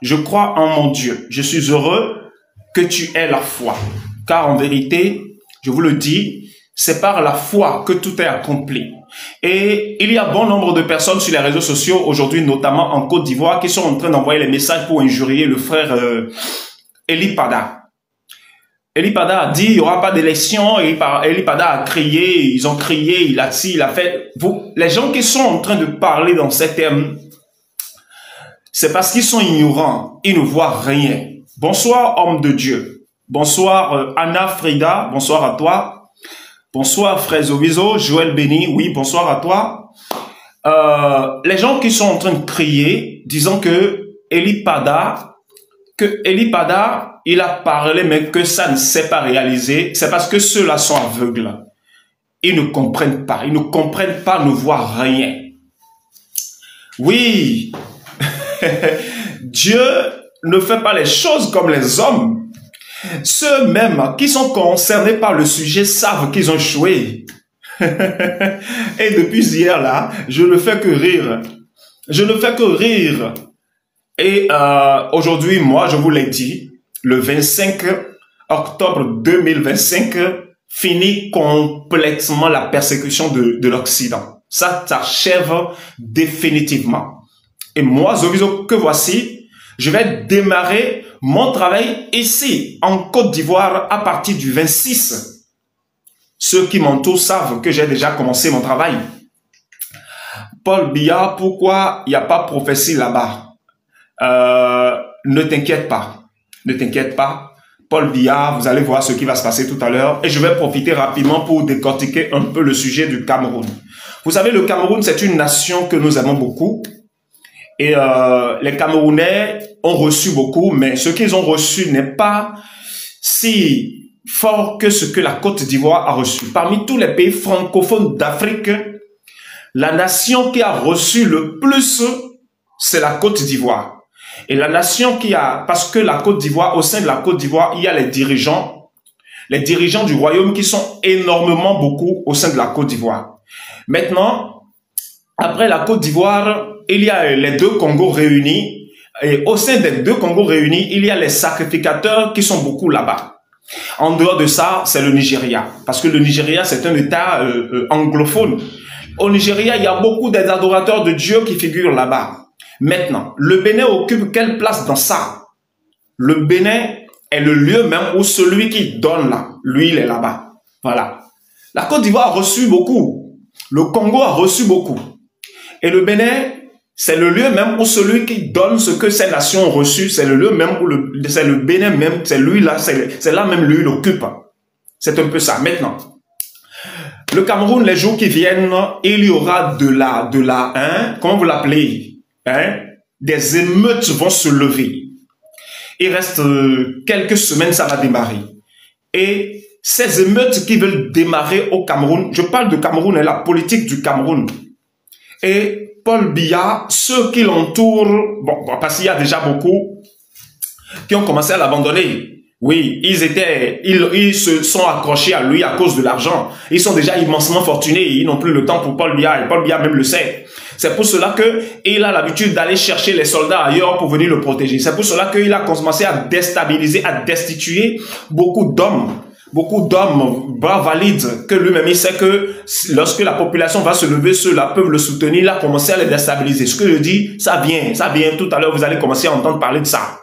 Je crois en mon Dieu. Je suis heureux que tu aies la foi. Car en vérité, je vous le dis, c'est par la foi que tout est accompli. Et il y a bon nombre de personnes sur les réseaux sociaux aujourd'hui, notamment en Côte d'Ivoire, qui sont en train d'envoyer les messages pour injurier le frère Eli Pada. Eli Pada a dit, il n'y aura pas d'élection. Eli Pada a crié, ils ont crié, il a dit, il a fait. Les gens qui sont en train de parler dans ces termes, c'est parce qu'ils sont ignorants, ils ne voient rien. Bonsoir, homme de Dieu. Bonsoir, Anna Frida, bonsoir à toi. Bonsoir, frère Zovizo, Joël Béni, oui, bonsoir à toi. Les gens qui sont en train de crier, disant que Eli Pada, il a parlé, mais que ça ne s'est pas réalisé, c'est parce que ceux-là sont aveugles. Ils ne comprennent pas, ne voient rien. Oui, Dieu ne fait pas les choses comme les hommes. Ceux-mêmes qui sont concernés par le sujet savent qu'ils ont échoué. Et depuis hier là, je ne fais que rire. Je ne fais que rire. Et aujourd'hui, moi, je vous l'ai dit, le 25 octobre 2025, finit complètement la persécution de l'Occident. Ça s'achève définitivement. Et moi, Zovizo, que voici, je vais démarrer mon travail ici, en Côte d'Ivoire, à partir du 26. Ceux qui m'entourent savent que j'ai déjà commencé mon travail. Paul Biya, pourquoi il n'y a pas prophétie là-bas? Ne t'inquiète pas. Ne t'inquiète pas. Paul Biya, vous allez voir ce qui va se passer tout à l'heure. Et je vais profiter rapidement pour décortiquer un peu le sujet du Cameroun. Vous savez, le Cameroun, c'est une nation que nous aimons beaucoup. Et les Camerounais ont reçu beaucoup, mais ce qu'ils ont reçu n'est pas si fort que ce que la Côte d'Ivoire a reçu. Parmi tous les pays francophones d'Afrique, la nation qui a reçu le plus, c'est la Côte d'Ivoire. Et la nation qui a, parce que la Côte d'Ivoire, au sein de la Côte d'Ivoire, il y a les dirigeants du royaume qui sont énormément beaucoup au sein de la Côte d'Ivoire. Maintenant, après la Côte d'Ivoire, il y a les deux Congos réunis. Et au sein des deux Congos réunis, il y a les sacrificateurs qui sont beaucoup là-bas. En dehors de ça, c'est le Nigeria. Parce que le Nigeria, c'est un État anglophone. Au Nigeria, il y a beaucoup des adorateurs de Dieu qui figurent là-bas. Maintenant, le Bénin occupe quelle place dans ça? Le Bénin est le lieu même où celui qui donne là, lui, il est là-bas. Voilà. La Côte d'Ivoire a reçu beaucoup. Le Congo a reçu beaucoup. Et le Bénin, c'est le lieu même où celui qui donne ce que ces nations ont reçu, c'est le lieu même où c'est le Bénin même, c'est lui là, c'est là même lui il occupe. C'est un peu ça. Maintenant, le Cameroun, les jours qui viennent, il y aura comment vous l'appelez, des émeutes vont se lever. Il reste quelques semaines, ça va démarrer. Et ces émeutes qui veulent démarrer au Cameroun, je parle de Cameroun et la politique du Cameroun. Et Paul Biya, ceux qui l'entourent, bon, parce qu'il y a déjà beaucoup qui ont commencé à l'abandonner. Oui, ils se sont accrochés à lui à cause de l'argent. Ils sont déjà immensement fortunés. Ils n'ont plus le temps pour Paul Biya. Et Paul Biya même le sait. C'est pour cela qu'il a l'habitude d'aller chercher les soldats ailleurs pour venir le protéger. C'est pour cela qu'il a commencé à déstabiliser, à destituer beaucoup d'hommes bras valides, que lui-même il sait que lorsque la population va se lever, ceux-là peuvent le soutenir. Il a commencé à les déstabiliser. Ce que je dis, ça vient. Tout à l'heure, vous allez commencer à entendre parler de ça.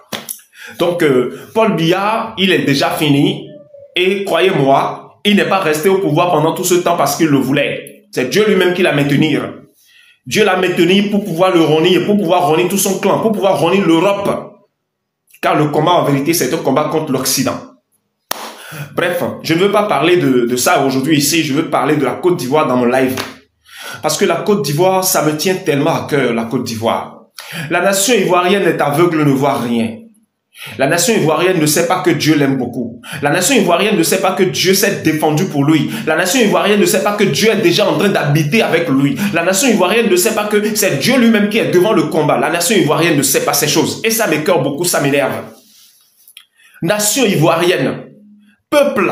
Donc, Paul Biya, il est déjà fini. Et croyez-moi, il n'est pas resté au pouvoir pendant tout ce temps parce qu'il le voulait. C'est Dieu lui-même qui l'a maintenu. Dieu l'a maintenu pour pouvoir le renir, pour pouvoir renir tout son clan, pour pouvoir renir l'Europe. Car le combat, en vérité, c'est un combat contre l'Occident. Bref, je ne veux pas parler de ça aujourd'hui ici, je veux parler de la Côte d'Ivoire dans mon live. Parce que la Côte d'Ivoire, ça me tient tellement à cœur, la Côte d'Ivoire. La nation ivoirienne est aveugle, ne voit rien. La nation ivoirienne ne sait pas que Dieu l'aime beaucoup. La nation ivoirienne ne sait pas que Dieu s'est défendu pour lui. La nation ivoirienne ne sait pas que Dieu est déjà en train d'habiter avec lui. La nation ivoirienne ne sait pas que c'est Dieu lui-même qui est devant le combat. La nation ivoirienne ne sait pas ces choses. Et ça m'écoeure beaucoup, ça m'énerve. Nation ivoirienne. Peuple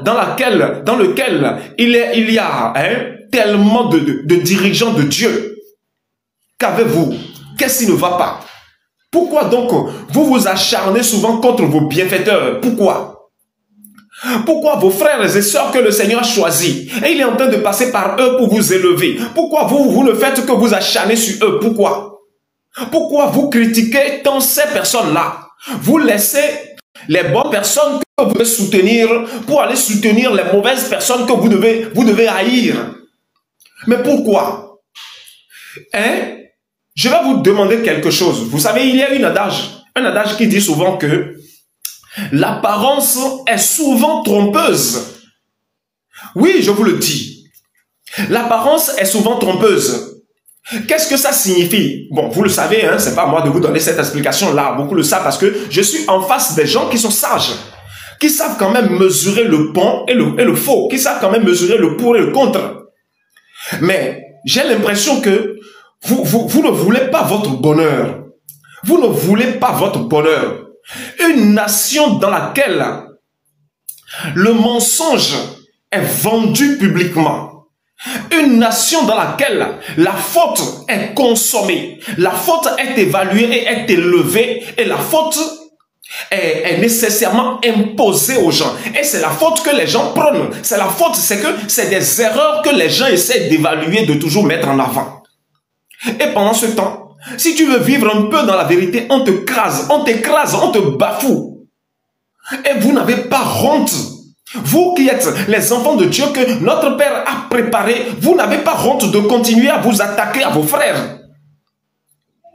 dans lequel il y a tellement de dirigeants de Dieu. Qu'avez-vous? Qu'est-ce qui ne va pas? Pourquoi donc vous vous acharnez souvent contre vos bienfaiteurs? Pourquoi? Pourquoi vos frères et sœurs que le Seigneur a choisis et il est en train de passer par eux pour vous élever? Pourquoi vous ne faites que vous acharner sur eux? Pourquoi? Pourquoi vous critiquez tant ces personnes-là? Vous laissez les bonnes personnes que vous devez soutenir pour aller soutenir les mauvaises personnes que vous devez haïr. Mais pourquoi? Hein? Je vais vous demander quelque chose. Vous savez, il y a un adage qui dit souvent que l'apparence est souvent trompeuse. Oui, je vous le dis. L'apparence est souvent trompeuse. Qu'est-ce que ça signifie? Bon, vous le savez, hein, c'est pas à moi de vous donner cette explication-là. Beaucoup le savent parce que je suis en face des gens qui sont sages, qui savent quand même mesurer le bon et le faux, qui savent quand même mesurer le pour et le contre. Mais j'ai l'impression que vous ne voulez pas votre bonheur. Vous ne voulez pas votre bonheur. Une nation dans laquelle le mensonge est vendu publiquement. Une nation dans laquelle la faute est consommée. La faute est évaluée et est élevée. Et la faute est nécessairement imposée aux gens. Et c'est la faute que les gens prennent. C'est la faute, c'est des erreurs que les gens essaient d'évaluer, de toujours mettre en avant. Et pendant ce temps, si tu veux vivre un peu dans la vérité, on te crase, on t'écrase, on te bafoue. Et vous n'avez pas honte. Vous qui êtes les enfants de Dieu que notre Père a préparés, vous n'avez pas honte de continuer à vous attaquer à vos frères.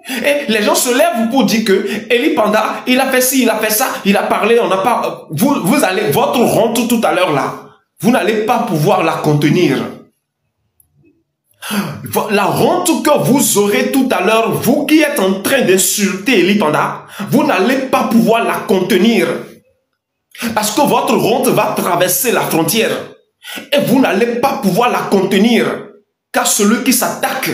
Et les gens se lèvent pour dire que Eli Panda, il a fait ci, il a fait ça, il a parlé, on n'a pas... Vous allez, votre honte tout à l'heure là, vous n'allez pas pouvoir la contenir. La honte que vous aurez tout à l'heure, vous qui êtes en train d'insulter Eli Panda, vous n'allez pas pouvoir la contenir. Parce que votre honte va traverser la frontière. Et vous n'allez pas pouvoir la contenir. Car celui qui s'attaque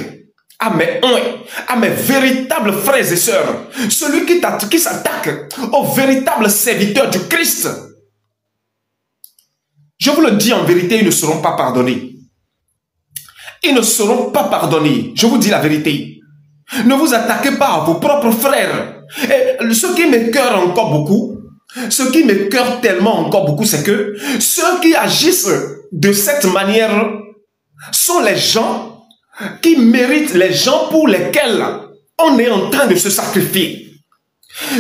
à mes véritables frères et sœurs, celui qui s'attaque aux véritables serviteurs du Christ, je vous le dis en vérité, ils ne seront pas pardonnés. Ils ne seront pas pardonnés. Je vous dis la vérité. Ne vous attaquez pas à vos propres frères. Et ce qui m'écoeure encore beaucoup, ce qui m'écoeure tellement encore beaucoup, c'est que ceux qui agissent de cette manière sont les gens qui méritent, les gens pour lesquels on est en train de se sacrifier.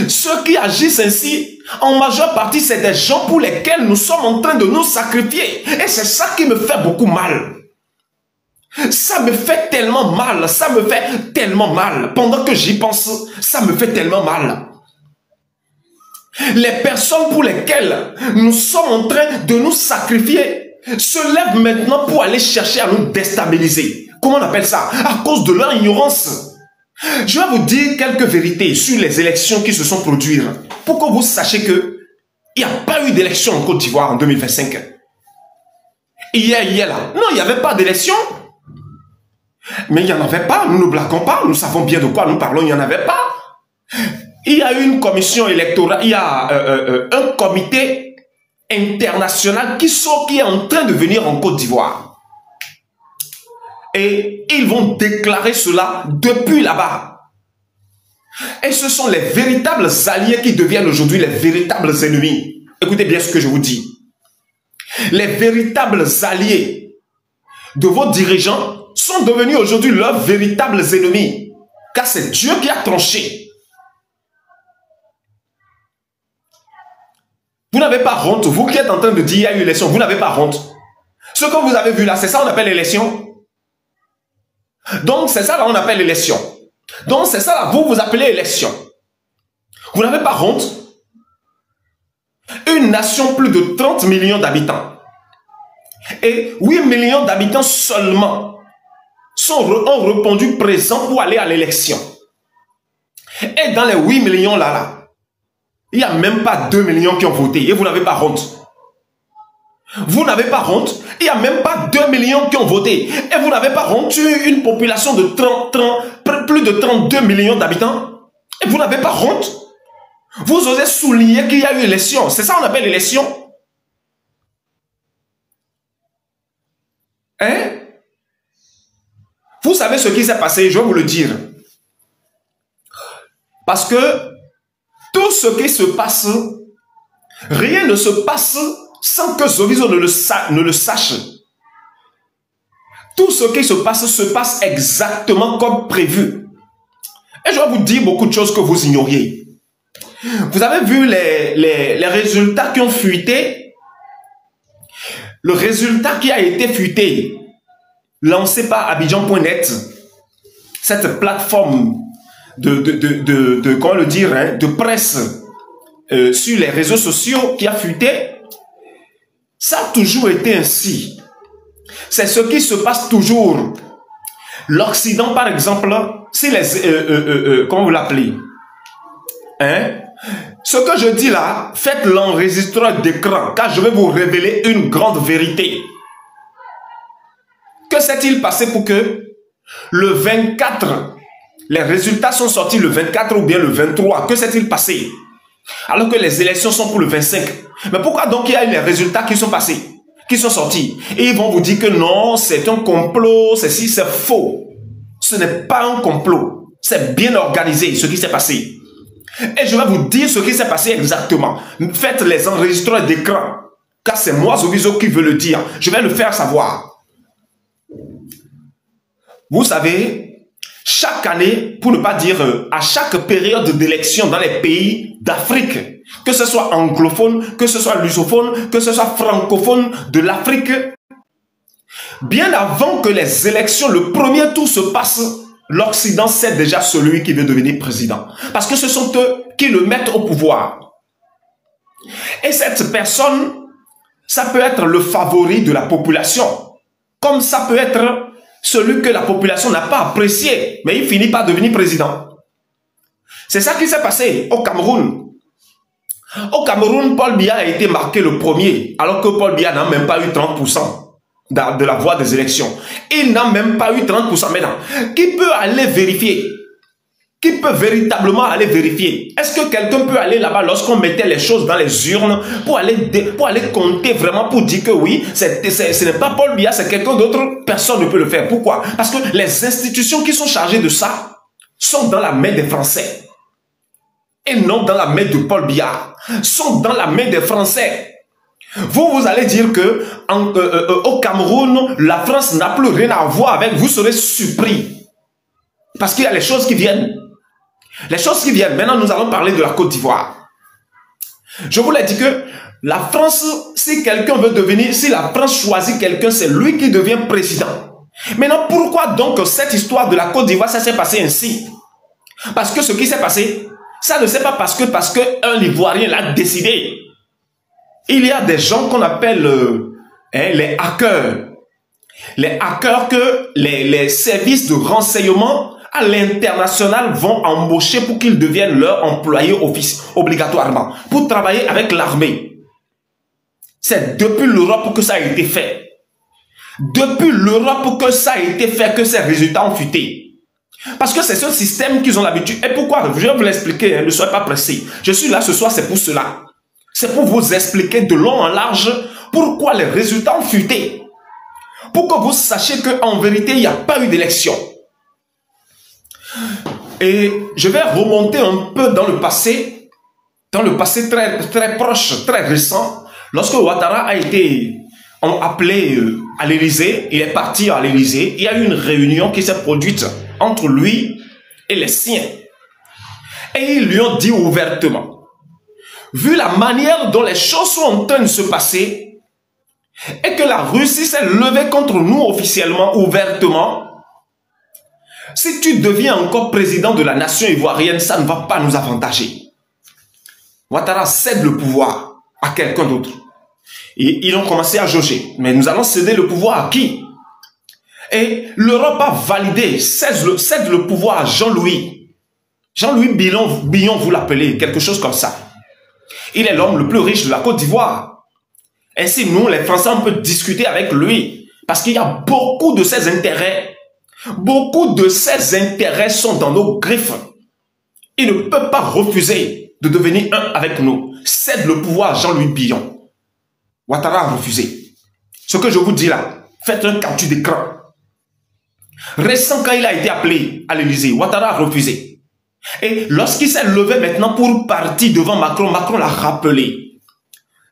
Ceux qui agissent ainsi, en majeure partie, c'est des gens pour lesquels nous sommes en train de nous sacrifier. Et c'est ça qui me fait beaucoup mal. Ça me fait tellement mal, ça me fait tellement mal. Pendant que j'y pense, ça me fait tellement mal. Les personnes pour lesquelles nous sommes en train de nous sacrifier se lèvent maintenant pour aller chercher à nous déstabiliser. Comment on appelle ça? À cause de leur ignorance. Je vais vous dire quelques vérités sur les élections qui se sont produites. Pour que vous sachiez que il n'y a pas eu d'élection en Côte d'Ivoire en 2025. Hier là. Non, il n'y avait pas d'élection. Mais il n'y en avait pas, nous ne blaguons pas, nous savons bien de quoi nous parlons, il n'y en avait pas. Il y a une commission électorale, il y a un comité international qui est en train de venir en Côte d'Ivoire. Et ils vont déclarer cela depuis là-bas. Et ce sont les véritables alliés qui deviennent aujourd'hui les véritables ennemis. Écoutez bien ce que je vous dis. Les véritables alliés de vos dirigeants sont devenus aujourd'hui leurs véritables ennemis. Car c'est Dieu qui a tranché. Vous n'avez pas honte, vous qui êtes en train de dire il y a eu élection, vous n'avez pas honte. Ce que vous avez vu là, c'est ça qu'on appelle élection. Donc c'est ça là on appelle élection. Donc c'est ça là vous appelez élection. Vous n'avez pas honte. Une nation plus de 30 millions d'habitants. Et 8 millions d'habitants seulement ont répondu présent pour aller à l'élection. Et dans les 8 millions là, il n'y a même pas 2 millions qui ont voté. Et vous n'avez pas honte. Vous n'avez pas honte. Il n'y a même pas 2 millions qui ont voté. Et vous n'avez pas honte. Une population de plus de 32 millions d'habitants. Et vous n'avez pas honte. Vous osez souligner qu'il y a eu élection. C'est ça qu'on appelle élection. Hein? Vous savez ce qui s'est passé, je vais vous le dire. Parce que tout ce qui se passe, rien ne se passe sans que Zoviso ne le sache. Tout ce qui se passe exactement comme prévu. Et je vais vous dire beaucoup de choses que vous ignoriez. Vous avez vu les résultats qui ont fuité. Le résultat qui a été fuité, lancé par Abidjan.net, cette plateforme comment le dire, hein, de presse sur les réseaux sociaux qui a fuité, ça a toujours été ainsi. C'est ce qui se passe toujours. L'Occident, par exemple, si les... comment vous l'appelez, hein? Ce que je dis là, faites l'enregistreur d'écran, car je vais vous révéler une grande vérité. Que s'est-il passé pour que le 24, les résultats sont sortis le 24 ou bien le 23, que s'est-il passé? Alors que les élections sont pour le 25. Mais pourquoi donc il y a eu les résultats qui sont passés, qui sont sortis? Et ils vont vous dire que non, c'est un complot, c'est faux. Ce n'est pas un complot. C'est bien organisé ce qui s'est passé. Et je vais vous dire ce qui s'est passé exactement. Faites les enregistreurs d'écran. Car c'est moi, Zoviso, qui veut le dire. Je vais le faire savoir. Vous savez, chaque année, pour ne pas dire à chaque période d'élection dans les pays d'Afrique, que ce soit anglophone, que ce soit lusophone, que ce soit francophone de l'Afrique, bien avant que les élections, le premier tour se passe, l'Occident sait déjà celui qui veut devenir président. Parce que ce sont eux qui le mettent au pouvoir. Et cette personne, ça peut être le favori de la population. Comme ça peut être celui que la population n'a pas apprécié. Mais il finit par devenir président. C'est ça qui s'est passé au Cameroun. Au Cameroun, Paul Biya a été marqué le premier. Alors que Paul Biya n'a même pas eu 30% de la voix des élections. Il n'a même pas eu 30% maintenant. Qui peut aller vérifier? Qui peut véritablement aller vérifier? Est-ce que quelqu'un peut aller là-bas lorsqu'on mettait les choses dans les urnes pour aller compter vraiment pour dire que oui, ce n'est pas Paul Biya, c'est quelqu'un d'autre? Personne ne peut le faire. Pourquoi? Parce que les institutions qui sont chargées de ça sont dans la main des Français. Et non dans la main de Paul Biya. Sont dans la main des Français. Vous allez dire que au Cameroun, la France n'a plus rien à voir avec. Vous serez surpris. Parce qu'il y a les choses qui viennent. Les choses qui viennent. Maintenant, nous allons parler de la Côte d'Ivoire. Je vous l'ai dit que la France, si quelqu'un veut devenir, si la France choisit quelqu'un, c'est lui qui devient président. Maintenant, pourquoi donc cette histoire de la Côte d'Ivoire, ça s'est passé ainsi? Parce que ce qui s'est passé, ça ne s'est pas parce que un Ivoirien l'a décidé. Il y a des gens qu'on appelle les hackers. Les hackers que les services de renseignement à l'international vont embaucher pour qu'ils deviennent leurs employés obligatoirement, pour travailler avec l'armée. C'est depuis l'Europe que ça a été fait. Depuis l'Europe que ça a été fait, que ces résultats ont fuité. Parce que c'est ce système qu'ils ont l'habitude. Et pourquoi? Je vais vous l'expliquer, hein, ne soyez pas pressés. Je suis là ce soir, c'est pour cela. C'est pour vous expliquer de long en large pourquoi les résultats ont fuité. Pour que vous sachiez qu'en vérité, il n'y a pas eu d'élection. Et je vais remonter un peu dans le passé très, très proche, très récent, lorsque Ouattara a été appelé à l'Élysée, il est parti à l'Élysée, il y a eu une réunion qui s'est produite entre lui et les siens. Et ils lui ont dit ouvertement, vu la manière dont les choses sont en train de se passer, et que la Russie s'est levée contre nous officiellement, ouvertement, si tu deviens encore président de la nation ivoirienne, ça ne va pas nous avantager. Ouattara cède le pouvoir à quelqu'un d'autre. Et ils ont commencé à jauger. Mais nous allons céder le pouvoir à qui? Et l'Europe a validé, cède le pouvoir à Jean-Louis. Jean-Louis Billon, vous l'appelez, quelque chose comme ça. Il est l'homme le plus riche de la Côte d'Ivoire. Ainsi, nous, les Français, on peut discuter avec lui. Parce qu'il y a beaucoup de ses intérêts. Beaucoup de ses intérêts sont dans nos griffes. Il ne peut pas refuser de devenir un avec nous. Cède le pouvoir à Jean-Louis Billon. Ouattara a refusé. Ce que je vous dis là, faites un capture d'écran. Récent, quand il a été appelé à l'Élysée, Ouattara a refusé. Et lorsqu'il s'est levé maintenant pour partir devant Macron, Macron l'a rappelé.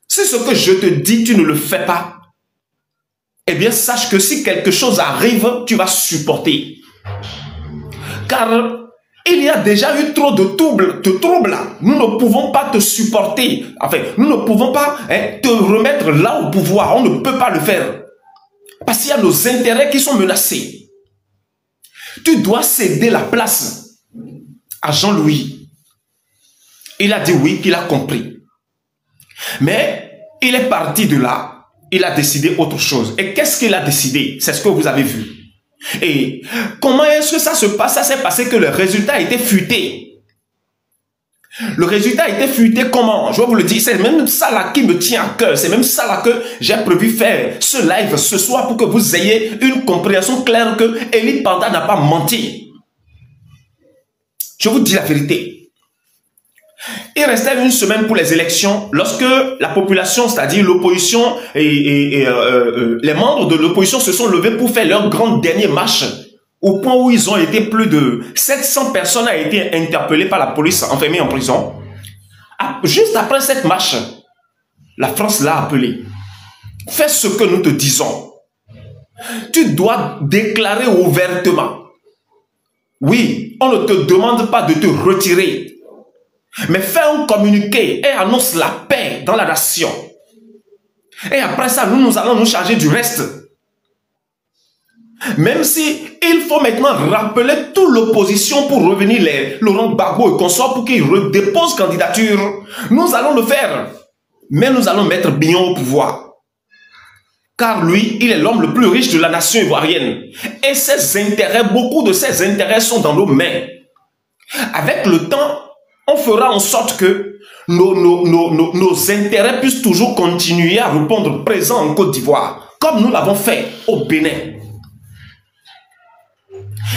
Si ce que je te dis, tu ne le fais pas, eh bien, sache que si quelque chose arrive, tu vas supporter. Car il y a déjà eu trop de troubles. Nous ne pouvons pas te supporter. Enfin, nous ne pouvons pas te remettre là au pouvoir. On ne peut pas le faire. Parce qu'il y a nos intérêts qui sont menacés. Tu dois céder la place à Jean-Louis. Il a dit oui, qu'il a compris. Mais il est parti de là. Il a décidé autre chose. Et qu'est-ce qu'il a décidé? C'est ce que vous avez vu. Et comment est-ce que ça se passe? Ça s'est passé que le résultat a été fuité. Le résultat a été fuité comment? Je vais vous le dire, c'est même ça là qui me tient à cœur. C'est même ça là que j'ai prévu faire ce live ce soir pour que vous ayez une compréhension claire que Eli Panda n'a pas menti. Je vous dis la vérité. Il restait une semaine pour les élections lorsque la population, c'est-à-dire l'opposition et les membres de l'opposition se sont levés pour faire leur grande dernière marche au point où ils ont été plus de 700 personnes a été interpellées par la police, enfermées en prison. Juste après cette marche, la France l'a appelé. Fais ce que nous te disons. Tu dois déclarer ouvertement. Oui, on ne te demande pas de te retirer. Mais fais un communiqué et annonce la paix dans la nation. Et après ça, nous allons nous charger du reste. Même si il faut maintenant rappeler toute l'opposition pour revenir les Laurent Gbagbo et consorts pour qu'ils redéposent candidature, nous allons le faire. Mais nous allons mettre Bion au pouvoir. Car lui, il est l'homme le plus riche de la nation ivoirienne. Et ses intérêts, beaucoup de ses intérêts sont dans nos mains. Avec le temps, on fera en sorte que nos intérêts puissent toujours continuer à répondre présent en Côte d'Ivoire, comme nous l'avons fait au Bénin.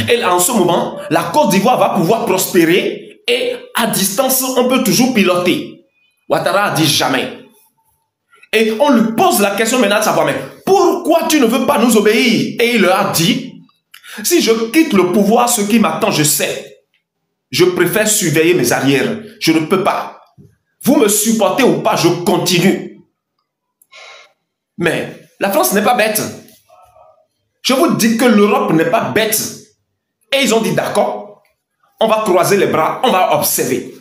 Et en ce moment, la Côte d'Ivoire va pouvoir prospérer et à distance, on peut toujours piloter. Ouattara a dit jamais. Et on lui pose la question maintenant de savoir, mais pourquoi tu ne veux pas nous obéir? Et il leur a dit, si je quitte le pouvoir, ce qui m'attend, je sais. Je préfère surveiller mes arrières. Je ne peux pas. Vous me supportez ou pas, je continue. Mais la France n'est pas bête. Je vous dis que l'Europe n'est pas bête. Et ils ont dit d'accord, on va croiser les bras, on va observer.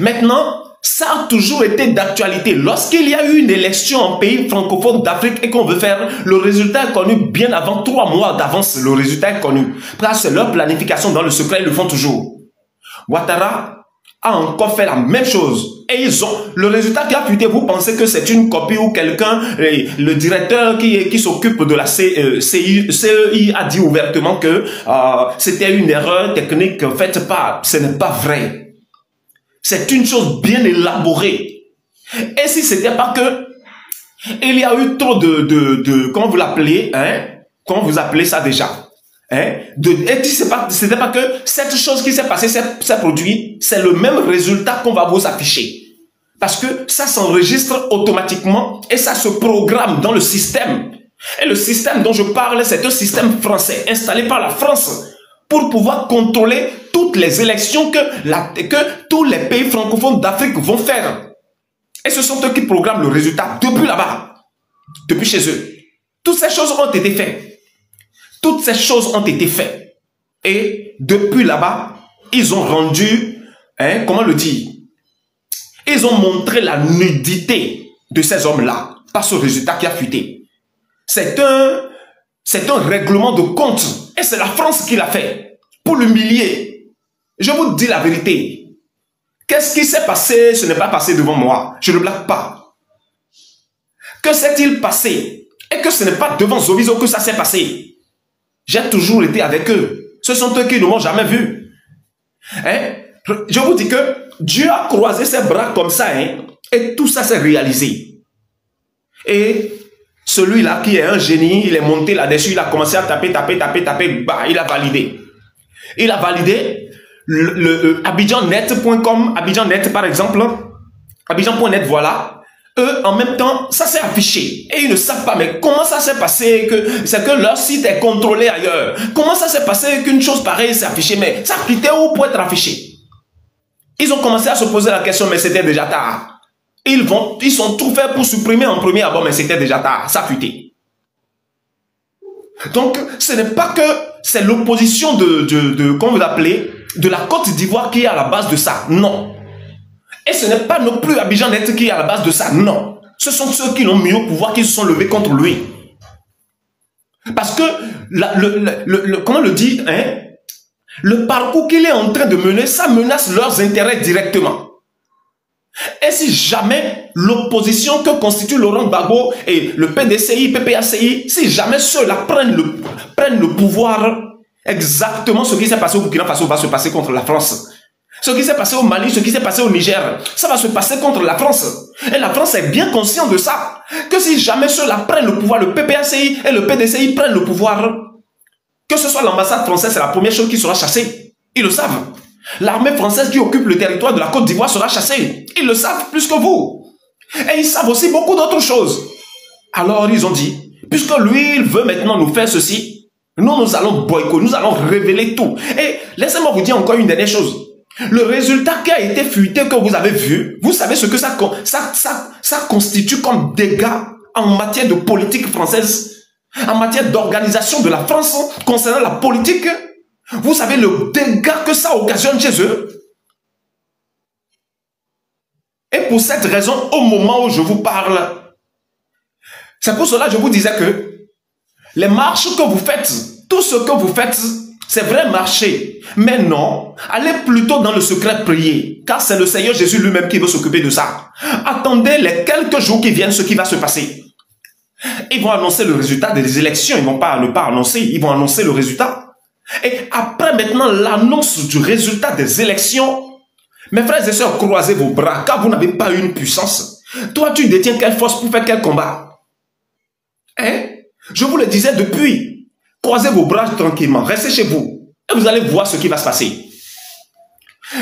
Maintenant, ça a toujours été d'actualité. Lorsqu'il y a eu une élection en pays francophone d'Afrique et qu'on veut faire, le résultat est connu bien avant 3 mois d'avance. Le résultat est connu. Parce que leur planification dans le secret, ils le font toujours. Ouattara a encore fait la même chose. Et ils ont le résultat qui a fuité. Vous pensez que c'est une copie ou quelqu'un, le directeur qui s'occupe de la CEI a dit ouvertement que c'était une erreur technique faite par. Ce n'est pas vrai. C'est une chose bien élaborée. Et si c'était pas que il y a eu trop comment vous l'appelez, hein? Comment vous appelez ça déjà? Hein? Et si c'était pas que cette chose qui s'est passée, s'est produite, c'est le même résultat qu'on va vous afficher. Parce que ça s'enregistre automatiquement et ça se programme dans le système. Et le système dont je parle, c'est un système français, installé par la France, pour pouvoir contrôler toutes les élections que tous les pays francophones d'Afrique vont faire. Et ce sont eux qui programment le résultat depuis là-bas, depuis chez eux. Toutes ces choses ont été faites. Toutes ces choses ont été faites. Et depuis là-bas, ils ont rendu, hein, comment le dire? Ils ont montré la nudité de ces hommes-là par ce résultat qui a fuité. C'est un règlement de compte. Et c'est la France qui l'a fait pour l'humilier. Je vous dis la vérité. Qu'est-ce qui s'est passé? Ce n'est pas passé devant moi. Je ne blague pas. Que s'est-il passé? Et que ce n'est pas devant Zovizo que ça s'est passé. J'ai toujours été avec eux. Ce sont eux qui ne m'ont jamais vu. Hein? Je vous dis que Dieu a croisé ses bras comme ça, hein, et tout ça s'est réalisé. Et celui-là qui est un génie, il est monté là-dessus, il a commencé à taper, bah, il a validé. Il a validé le AbidjanNet.com, AbidjanNet par exemple, Abidjan.net, voilà. eux, en même temps, ça s'est affiché. Et ils ne savent pas, mais comment ça s'est passé que c'est que leur site est contrôlé ailleurs? Comment ça s'est passé qu'une chose pareille s'est affichée? Mais ça quittait où pour être affiché? Ils ont commencé à se poser la question, mais c'était déjà tard. Ils sont tout fait pour supprimer en premier abord, mais c'était déjà tard. Ça fuité. Donc, ce n'est pas que c'est l'opposition comment vous l'appelez, de la Côte d'Ivoire qui est à la base de ça. Non. Et ce n'est pas non plus Abidjan Net qui est à la base de ça. Non. Ce sont ceux qui l'ont mis au pouvoir qui se sont levés contre lui. Parce que, comment le dit, hein, le parcours qu'il est en train de mener, ça menace leurs intérêts directement. Et si jamais l'opposition que constitue Laurent Gbagbo et le PDCI, PPACI, si jamais ceux-là prennent le pouvoir, exactement ce qui s'est passé au Burkina Faso va se passer contre la France. Ce qui s'est passé au Mali, ce qui s'est passé au Niger, ça va se passer contre la France. Et la France est bien consciente de ça. Que si jamais ceux-là prennent le pouvoir, le PPACI et le PDCI prennent le pouvoir, que ce soit l'ambassade française, c'est la première chose qui sera chassée. Ils le savent. L'armée française qui occupe le territoire de la Côte d'Ivoire sera chassée. Ils le savent plus que vous. Et ils savent aussi beaucoup d'autres choses. Alors ils ont dit, puisque lui, il veut maintenant nous faire ceci, nous allons boycotter, nous allons révéler tout. Et laissez-moi vous dire encore une dernière chose. Le résultat qui a été fuité, que vous avez vu, vous savez ce que ça constitue comme dégâts en matière de politique française, en matière d'organisation de la France concernant la politique. Vous savez le dégât que ça occasionne chez eux. Et pour cette raison, au moment où je vous parle, c'est pour cela que je vous disais que les marches que vous faites, tout ce que vous faites, c'est vrai marcher. Mais non, allez plutôt dans le secret prier, car c'est le Seigneur Jésus lui-même qui veut s'occuper de ça. Attendez les quelques jours qui viennent, ce qui va se passer. Ils vont annoncer le résultat des élections, ils ne vont pas annoncer, ils vont annoncer le résultat. Et après maintenant l'annonce du résultat des élections, mes frères et sœurs, croisez vos bras, car vous n'avez pas une puissance. Toi, tu détiens quelle force pour faire quel combat? Hein? Je vous le disais depuis. Croisez vos bras tranquillement, restez chez vous. Et vous allez voir ce qui va se passer.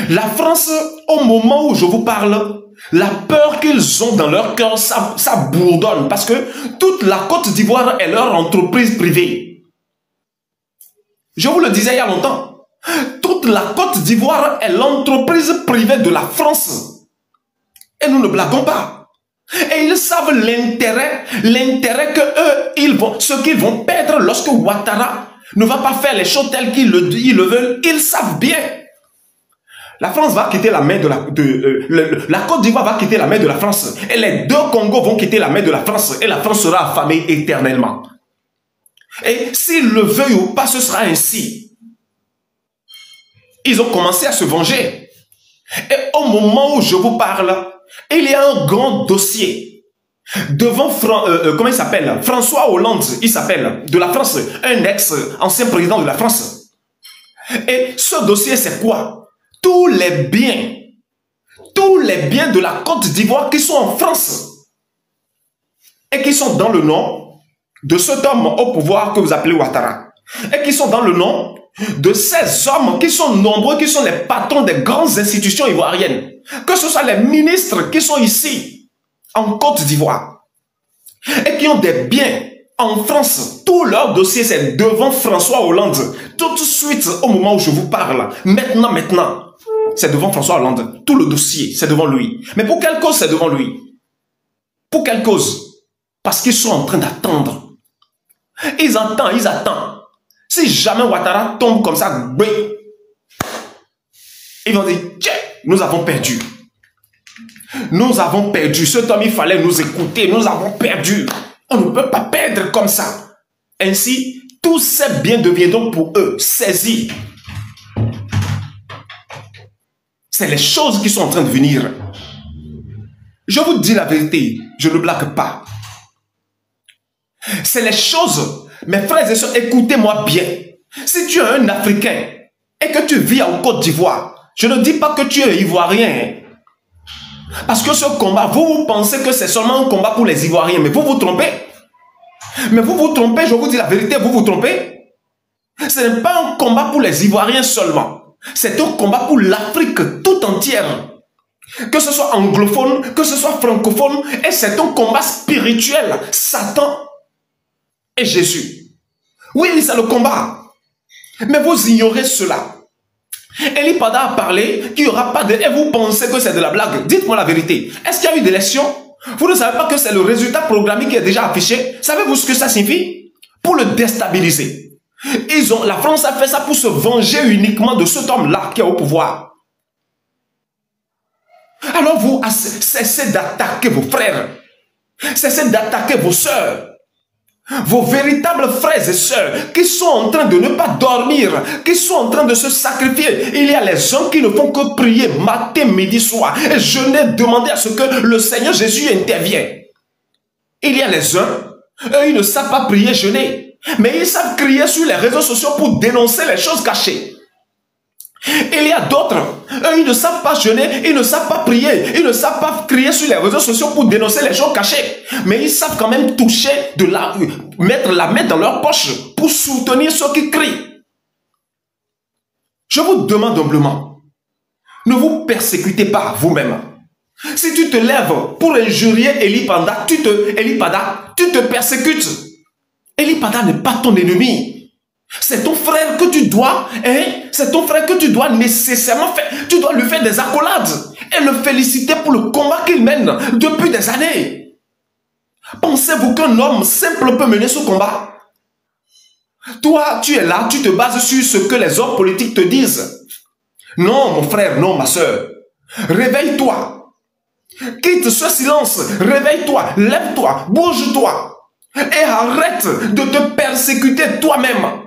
La France, au moment où je vous parle, la peur qu'ils ont dans leur cœur, ça bourdonne. Parce que toute la Côte d'Ivoire est leur entreprise privée. Je vous le disais il y a longtemps. Toute la Côte d'Ivoire est l'entreprise privée de la France. Et nous ne blaguons pas. Et ils savent l'intérêt que ce qu'ils vont perdre lorsque Ouattara ne va pas faire les choses telles qu'ils le veulent. Ils savent bien. La France va quitter la main la Côte d'Ivoire va quitter la main de la France. Et les deux Congos vont quitter la main de la France. Et la France sera affamée éternellement. Et s'ils le veulent ou pas, ce sera ainsi. Ils ont commencé à se venger. Et au moment où je vous parle, il y a un grand dossier devant comment il s'appelle? François Hollande, il s'appelle, de la France, un ex-ancien président de la France. Et ce dossier, c'est quoi? Tous les biens de la Côte d'Ivoire qui sont en France et qui sont dans le nom de cet homme au pouvoir que vous appelez Ouattara, et qui sont dans le nom de ces hommes qui sont nombreux, qui sont les patrons des grandes institutions ivoiriennes, que ce soit les ministres qui sont ici, en Côte d'Ivoire, et qui ont des biens en France. Tout leur dossier, c'est devant François Hollande. Tout de suite, au moment où je vous parle, maintenant, c'est devant François Hollande. Tout le dossier, c'est devant lui. Mais pour quelle cause c'est devant lui? Pour quelle cause? Parce qu'ils sont en train d'attendre. Ils attendent. Si jamais Ouattara tombe comme ça, ils vont dire, tiens, nous avons perdu. Nous avons perdu. Cet homme, il fallait nous écouter. Nous avons perdu. On ne peut pas perdre comme ça. Ainsi, tous ces biens deviendront pour eux saisis. C'est les choses qui sont en train de venir. Je vous dis la vérité, je ne blague pas. C'est les choses, mes frères et sœurs, écoutez-moi bien. Si tu es un Africain et que tu vis en Côte d'Ivoire, je ne dis pas que tu es Ivoirien. Parce que ce combat, vous pensez que c'est seulement un combat pour les Ivoiriens, mais vous vous trompez. Mais vous vous trompez, je vous dis la vérité, vous vous trompez. Ce n'est pas un combat pour les Ivoiriens seulement. C'est un combat pour l'Afrique tout entière. que ce soit anglophone, que ce soit francophone, et c'est un combat spirituel. Satan et Jésus. Oui, c'est le combat. Mais vous ignorez cela. Eli Pada a parlé qu'il n'y aura pas de... Et vous pensez que c'est de la blague. Dites-moi la vérité. Est-ce qu'il y a eu des élections? Vous ne savez pas que c'est le résultat programmé qui est déjà affiché? Savez-vous ce que ça signifie? Pour le déstabiliser. La France a fait ça pour se venger uniquement de cet homme-là qui est au pouvoir. Alors vous cessez d'attaquer vos frères. Cessez d'attaquer vos sœurs. Vos véritables frères et sœurs qui sont en train de ne pas dormir, qui sont en train de se sacrifier. Il y a les gens qui ne font que prier matin, midi, soir. Et je n'ai demandé à ce que le Seigneur Jésus intervienne. Il y a les uns, eux, ils ne savent pas prier, jeûner. Mais ils savent crier sur les réseaux sociaux pour dénoncer les choses cachées. Il y a d'autres, eux, ils ne savent pas jeûner, ils ne savent pas prier, ils ne savent pas crier sur les réseaux sociaux pour dénoncer les choses cachées. Mais ils savent quand même toucher, mettre la main dans leur poche pour soutenir ceux qui crient. Je vous demande humblement, ne vous persécutez pas vous-même. Si tu te lèves pour injurier Eli Pada, tu te persécutes. Eli Pada n'est pas ton ennemi. C'est ton frère que tu dois, c'est ton frère que tu dois nécessairement faire. Tu dois lui faire des accolades et le féliciter pour le combat qu'il mène depuis des années. Pensez-vous qu'un homme simple peut mener ce combat? Toi, tu es là, tu te bases sur ce que les hommes politiques te disent. Non, mon frère, non, ma soeur. Réveille-toi. Quitte ce silence. Réveille-toi, lève-toi, bouge-toi. Et arrête de te persécuter toi-même.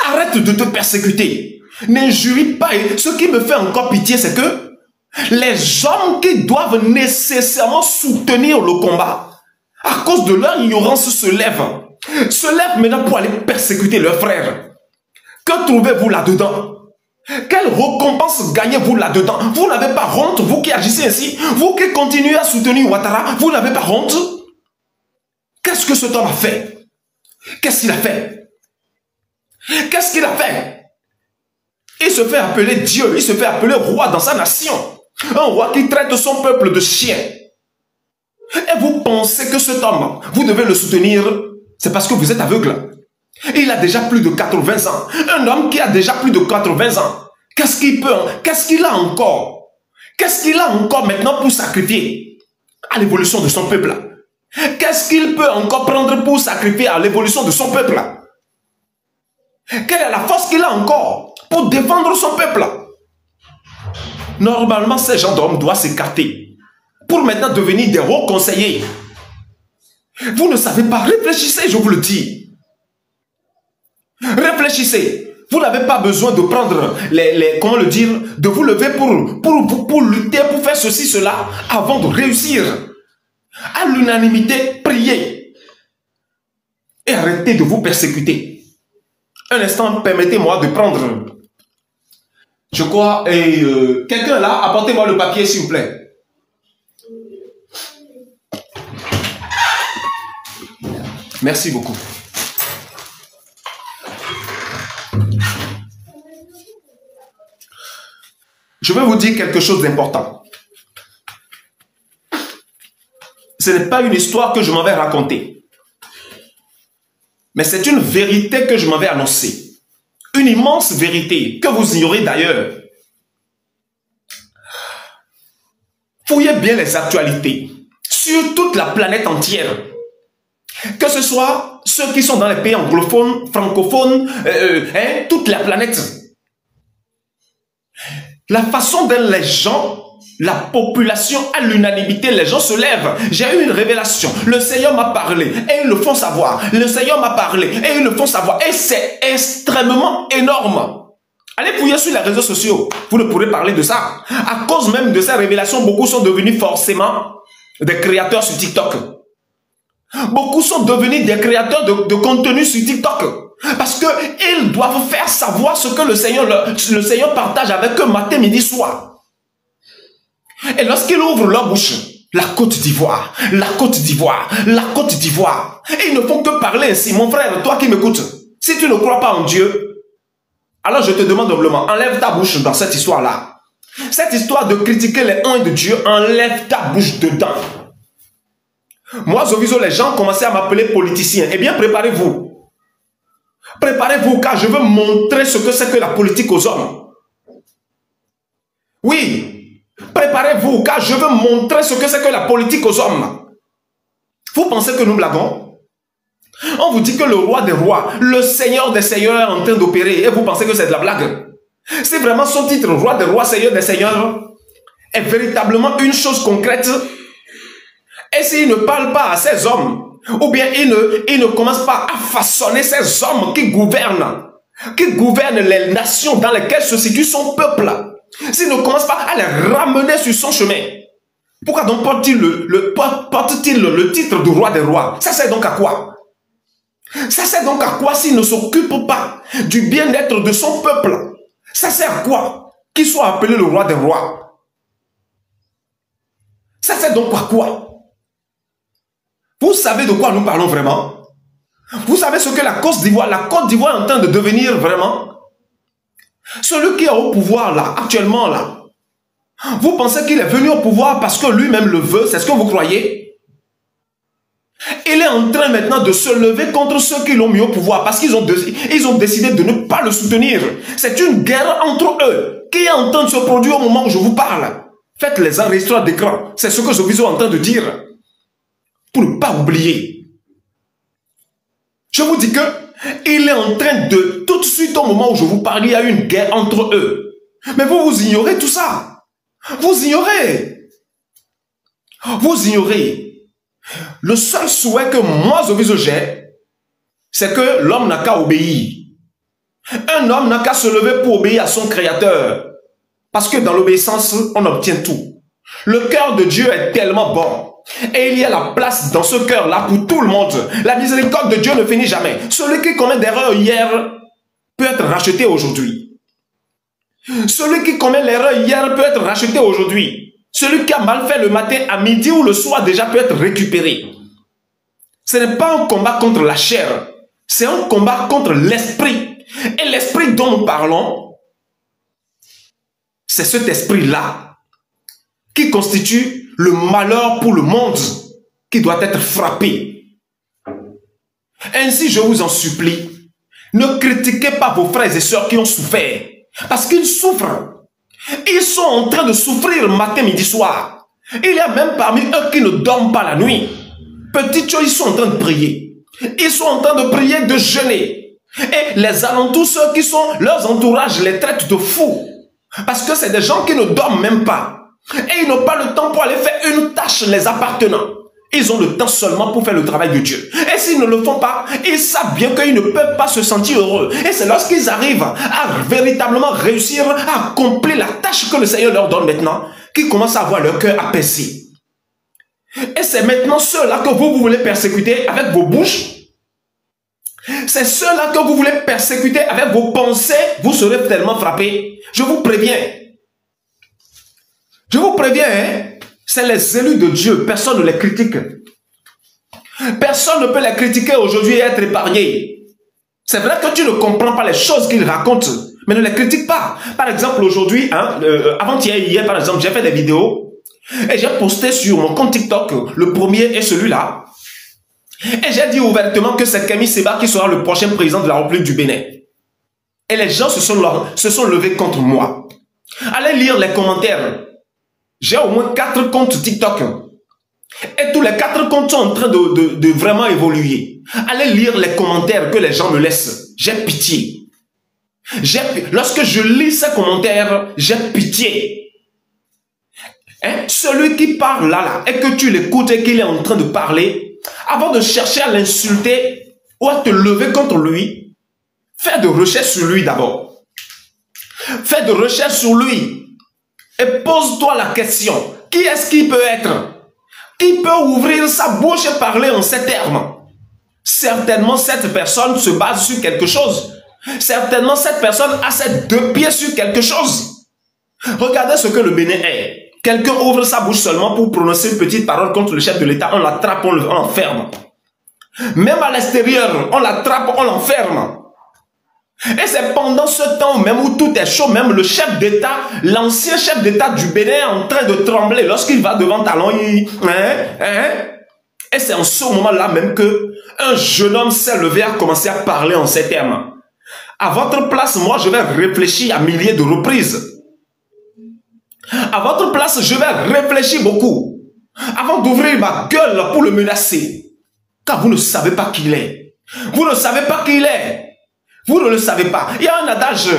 Arrête de te persécuter. N'injurie pas. Et ce qui me fait encore pitié, c'est que les hommes qui doivent nécessairement soutenir le combat, à cause de leur ignorance, se lèvent maintenant pour aller persécuter leurs frères. Que trouvez-vous là-dedans? Quelle récompense gagnez-vous là-dedans? Vous n'avez pas honte, vous qui agissez ainsi? Vous qui continuez à soutenir Ouattara, vous n'avez pas honte? Qu'est-ce que cet homme a fait? Qu'est-ce qu'il a fait? Qu'est-ce qu'il a fait? Il se fait appeler Dieu, il se fait appeler roi dans sa nation. Un roi qui traite son peuple de chien. Et vous pensez que cet homme, vous devez le soutenir, c'est parce que vous êtes aveugle. Il a déjà plus de 80 ans. Un homme qui a déjà plus de 80 ans. Qu'est-ce qu'il a encore? Qu'est-ce qu'il a encore maintenant pour sacrifier à l'évolution de son peuple? Qu'est-ce qu'il peut encore prendre pour sacrifier à l'évolution de son peuple? Quelle est la force qu'il a encore pour défendre son peuple? Normalement, ces gens d'hommes doivent s'écarter pour maintenant devenir des hauts conseillers. Vous ne savez pas, réfléchissez, je vous le dis. Réfléchissez. Vous n'avez pas besoin de prendre comment le dire, de vous lever pour lutter, pour faire ceci, cela, avant de réussir. À l'unanimité, priez. Et arrêtez de vous persécuter. Un instant, permettez-moi de prendre, je crois, quelqu'un là, apportez-moi le papier s'il vous plaît. Merci beaucoup. Je vais vous dire quelque chose d'important. Ce n'est pas une histoire que je m'en vais raconter. Mais c'est une vérité que je m'en vais annoncer. Une immense vérité que vous ignorez d'ailleurs. Fouillez bien les actualités sur toute la planète entière. Que ce soit ceux qui sont dans les pays anglophones, francophones, toute la planète. La façon dont les gens, la population, à l'unanimité, les gens se lèvent. J'ai eu une révélation. Le Seigneur m'a parlé et ils le font savoir. Le Seigneur m'a parlé et ils le font savoir. Et c'est extrêmement énorme. Allez fouiller sur les réseaux sociaux. Vous ne pourrez parler de ça. À cause même de ces révélations, beaucoup sont devenus forcément des créateurs sur TikTok. Beaucoup sont devenus des créateurs de contenu sur TikTok. Parce qu'ils doivent faire savoir ce que le Seigneur partage avec eux matin, midi, soir. Et lorsqu'ils ouvrent leur bouche, la Côte d'Ivoire, la Côte d'Ivoire, la Côte d'Ivoire, et ils ne font que parler ainsi. Mon frère, toi qui m'écoutes, si tu ne crois pas en Dieu, alors je te demande humblement, enlève ta bouche dans cette histoire-là. Cette histoire de critiquer les uns de Dieu, enlève ta bouche dedans. Moi, Zoviso, les gens commençaient à m'appeler politicien. Eh bien, préparez-vous. Préparez-vous, car je veux montrer ce que c'est que la politique aux hommes. Oui, préparez-vous, car je veux montrer ce que c'est que la politique aux hommes. Vous pensez que nous blaguons? On vous dit que le roi des rois, le seigneur des seigneurs est en train d'opérer, et vous pensez que c'est de la blague? Si vraiment son titre, roi des rois, seigneur des seigneurs, est véritablement une chose concrète, et s'il ne parle pas à ces hommes, ou bien il ne commence pas à façonner ces hommes qui gouvernent les nations dans lesquelles se situe son peuple, s'il ne commence pas à les ramener sur son chemin, pourquoi donc porte-t-il le titre de roi des rois? Ça sert donc à quoi? Ça sert donc à quoi s'il ne s'occupe pas du bien-être de son peuple? Ça sert à quoi qu'il soit appelé le roi des rois? Ça sert donc à quoi? Vous savez de quoi nous parlons vraiment? Vous savez ce que la Côte d'Ivoire est en train de devenir vraiment? Celui qui est au pouvoir là, actuellement là, vous pensez qu'il est venu au pouvoir parce que lui-même le veut? C'est ce que vous croyez? Il est en train maintenant de se lever contre ceux qui l'ont mis au pouvoir parce qu'ils ont décidé de ne pas le soutenir. C'est une guerre entre eux qui est en train de se produire au moment où je vous parle. Faites les enregistrements d'écran. C'est ce que je suis en train de dire. Pour ne pas oublier. Je vous dis que il est en train de, tout de suite au moment où je vous parle, il y a une guerre entre eux. Mais vous ignorez tout ça. Vous ignorez. Vous ignorez. Le seul souhait que moi, j'ai, c'est que l'homme n'a qu'à obéir. Un homme n'a qu'à se lever pour obéir à son Créateur. Parce que dans l'obéissance, on obtient tout. Le cœur de Dieu est tellement bon. Et il y a la place dans ce cœur-là pour tout le monde. La miséricorde de Dieu ne finit jamais. Celui qui commet d'erreur hier peut être racheté aujourd'hui. Celui qui commet l'erreur hier peut être racheté aujourd'hui. Celui qui a mal fait le matin, à midi ou le soir déjà peut être récupéré. Ce n'est pas un combat contre la chair. C'est un combat contre l'esprit. Et l'esprit dont nous parlons, c'est cet esprit-là qui constitue le malheur pour le monde qui doit être frappé. Ainsi, je vous en supplie, ne critiquez pas vos frères et sœurs qui ont souffert, parce qu'ils souffrent. Ils sont en train de souffrir matin, midi, soir. Il y a même parmi eux qui ne dorment pas la nuit. Petites choses, ils sont en train de prier. Ils sont en train de prier, de jeûner. Et les alentours, ceux qui sont leurs entourages, les traitent de fous. Parce que c'est des gens qui ne dorment même pas. Et ils n'ont pas le temps pour aller faire une tâche les appartenant. Ils ont le temps seulement pour faire le travail de Dieu. Et s'ils ne le font pas, ils savent bien qu'ils ne peuvent pas se sentir heureux. Et c'est lorsqu'ils arrivent à véritablement réussir à accomplir la tâche que le Seigneur leur donne maintenant, qu'ils commencent à avoir leur cœur apaisé. Et c'est maintenant ceux-là que vous voulez persécuter avec vos bouches. C'est ceux-là que vous voulez persécuter avec vos pensées. Vous serez tellement frappés. Je vous préviens. Je vous préviens, hein? C'est les élus de Dieu. Personne ne les critique. Personne ne peut les critiquer aujourd'hui et être épargné. C'est vrai que tu ne comprends pas les choses qu'ils racontent, mais ne les critique pas. Par exemple, aujourd'hui, avant-hier, hier, par exemple, j'ai fait des vidéos et j'ai posté sur mon compte TikTok, le premier est celui-là. Et j'ai dit ouvertement que c'est Kémy Séba qui sera le prochain président de la République du Bénin. Et les gens se sont levés contre moi. Allez lire les commentaires. J'ai au moins 4 comptes TikTok. Et tous les 4 comptes sont en train de vraiment évoluer. Allez lire les commentaires que les gens me laissent. J'ai pitié. Lorsque je lis ces commentaires, j'ai pitié. Hein? Celui qui parle là, et que tu l'écoutes et qu'il est en train de parler, avant de chercher à l'insulter ou à te lever contre lui, fais de recherches sur lui d'abord. Fais de recherches sur lui. Et pose-toi la question, qui est-ce qui peut être? Qui peut ouvrir sa bouche et parler en ces termes? Certainement, cette personne se base sur quelque chose. Certainement, cette personne a ses 2 pieds sur quelque chose. Regardez ce que le Bénin est. Quelqu'un ouvre sa bouche seulement pour prononcer une petite parole contre le chef de l'État, on l'attrape, on l'enferme. Même à l'extérieur, on l'attrape, on l'enferme. Et c'est pendant ce temps même où tout est chaud, même le chef d'État, l'ancien chef d'État du Bénin est en train de trembler lorsqu'il va devant Talon. Et c'est en ce moment-là même que un jeune homme s'est levé et a commencé à parler en ces termes. À votre place, moi, je vais réfléchir à milliers de reprises. À votre place, je vais réfléchir beaucoup avant d'ouvrir ma gueule pour le menacer. Car vous ne savez pas qui il est. Vous ne savez pas qui il est. Vous ne le savez pas. Il y a un adage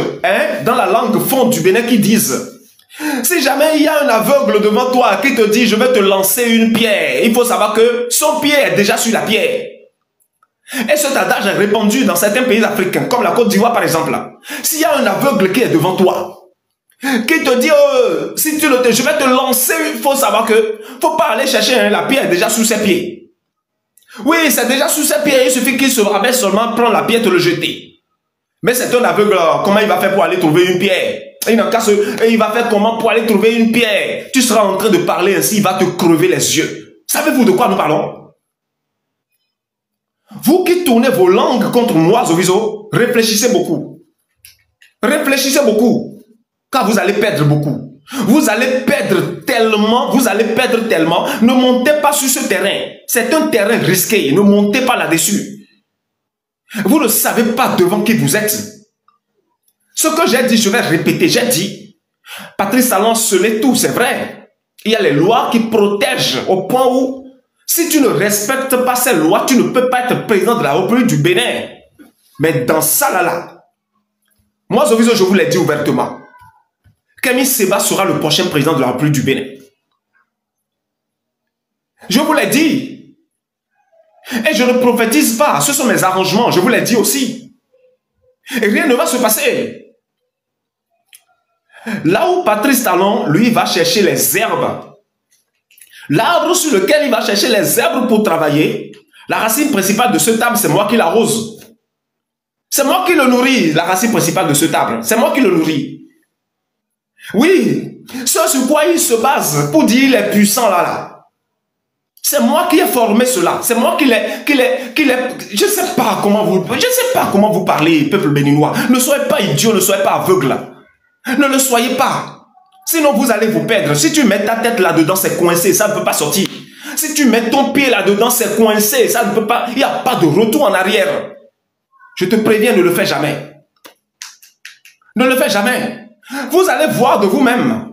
dans la langue fond du Bénin qui disent: si jamais il y a un aveugle devant toi qui te dit je vais te lancer une pierre, il faut savoir que son pied est déjà sur la pierre. Et cet adage est répandu dans certains pays africains, comme la Côte d'Ivoire par exemple. S'il y a un aveugle qui est devant toi, qui te dit si tu le je vais te lancer, il faut savoir que faut pas aller chercher, la pierre est déjà sous ses pieds. Oui, c'est déjà sous ses pieds, il suffit qu'il se rabaisse seulement, prendre la pierre et te le jeter. Mais c'est un aveugle, comment il va faire pour aller trouver une pierre? Il va faire comment pour aller trouver une pierre? Tu seras en train de parler ainsi, il va te crever les yeux. Savez-vous de quoi nous parlons? Vous qui tournez vos langues contre moi, Zoviso, réfléchissez beaucoup. Réfléchissez beaucoup, car vous allez perdre beaucoup. Vous allez perdre tellement, Ne montez pas sur ce terrain. C'est un terrain risqué, ne montez pas là-dessus. Vous ne savez pas devant qui vous êtes. Ce que j'ai dit, je vais répéter, j'ai dit, Patrice Talon scellait tout, c'est vrai. Il y a les lois qui protègent au point où, si tu ne respectes pas ces lois, tu ne peux pas être président de la République du Bénin. Mais dans ça là, moi, Zoviso, je vous l'ai dit ouvertement, Kémy Séba sera le prochain président de la République du Bénin. Je vous l'ai dit. Et je ne prophétise pas, ce sont mes arrangements, je vous l'ai dit aussi. Et rien ne va se passer. Là où Patrice Talon, lui, va chercher les herbes, l'arbre sur lequel il va chercher les herbes pour travailler, la racine principale de cet arbre, c'est moi qui l'arrose. C'est moi qui le nourris, la racine principale de cet arbre. C'est moi qui le nourris. Oui, ce sur quoi il se base pour dire il est puissant là. C'est moi qui ai formé cela. C'est moi qui l'ai... Je ne sais pas comment vous parlez, peuple béninois. Ne soyez pas idiot, ne soyez pas aveugle. Ne le soyez pas. Sinon, vous allez vous perdre. Si tu mets ta tête là-dedans, c'est coincé, ça ne peut pas sortir. Si tu mets ton pied là-dedans, c'est coincé, ça ne peut pas... Il n'y a pas de retour en arrière. Je te préviens, ne le fais jamais. Ne le fais jamais. Vous allez voir de vous-même.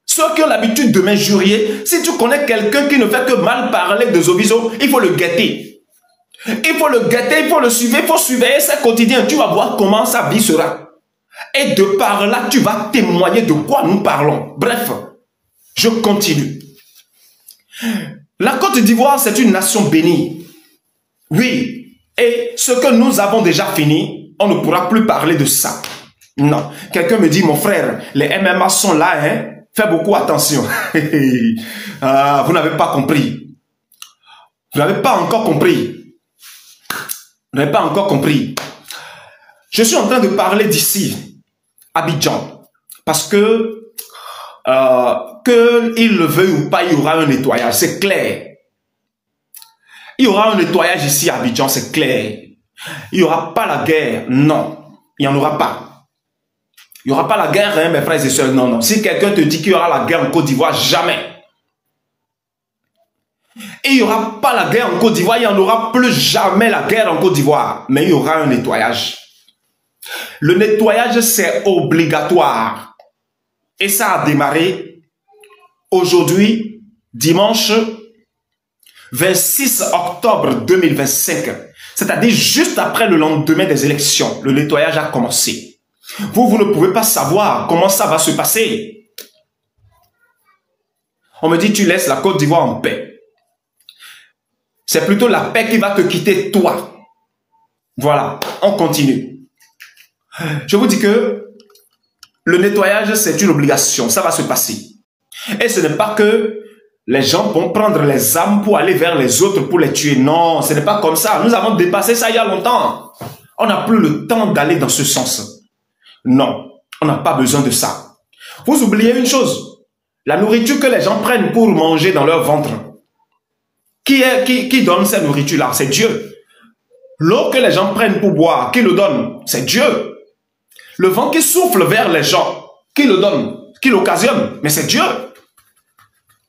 Ceux qui ont l'habitude de m'injurier, si tu connais quelqu'un qui ne fait que mal parler de Zoviso, il faut le guetter. Il faut le guetter, il faut le suivre, il faut surveiller ses quotidiens. Tu vas voir comment sa vie sera. Et de par là, tu vas témoigner de quoi nous parlons. Bref, je continue. La Côte d'Ivoire, c'est une nation bénie. Oui, et ce que nous avons déjà fini, on ne pourra plus parler de ça. Non. Quelqu'un me dit, mon frère, les MMA sont là, hein. Fais beaucoup attention. Vous n'avez pas compris. Vous n'avez pas encore compris. Vous n'avez pas encore compris. Je suis en train de parler d'ici, Abidjan, parce que qu'il le veuille ou pas, il y aura un nettoyage, c'est clair. Il y aura un nettoyage ici à Abidjan, c'est clair. Il n'y aura pas la guerre, non. Il n'y en aura pas. Il n'y aura pas la guerre, hein, mes frères et sœurs. Non, non. Si quelqu'un te dit qu'il y aura la guerre en Côte d'Ivoire, jamais. Et il n'y aura pas la guerre en Côte d'Ivoire, il n'y en aura plus jamais la guerre en Côte d'Ivoire. Mais il y aura un nettoyage. Le nettoyage, c'est obligatoire. Et ça a démarré aujourd'hui, dimanche 26 octobre 2025. C'est-à-dire juste après le lendemain des élections. Le nettoyage a commencé. Vous ne pouvez pas savoir comment ça va se passer. On me dit, tu laisses la Côte d'Ivoire en paix. C'est plutôt la paix qui va te quitter, toi. Voilà, on continue. Je vous dis que le nettoyage, c'est une obligation. Ça va se passer. Et ce n'est pas que les gens vont prendre les armes pour aller vers les autres pour les tuer. Non, ce n'est pas comme ça. Nous avons dépassé ça il y a longtemps. On n'a plus le temps d'aller dans ce sens. Non, on n'a pas besoin de ça. Vous oubliez une chose. La nourriture que les gens prennent pour manger dans leur ventre. Qui donne cette nourriture-là? C'est Dieu. L'eau que les gens prennent pour boire, qui le donne? C'est Dieu. Le vent qui souffle vers les gens, qui le donne, qui l'occasionne, mais c'est Dieu.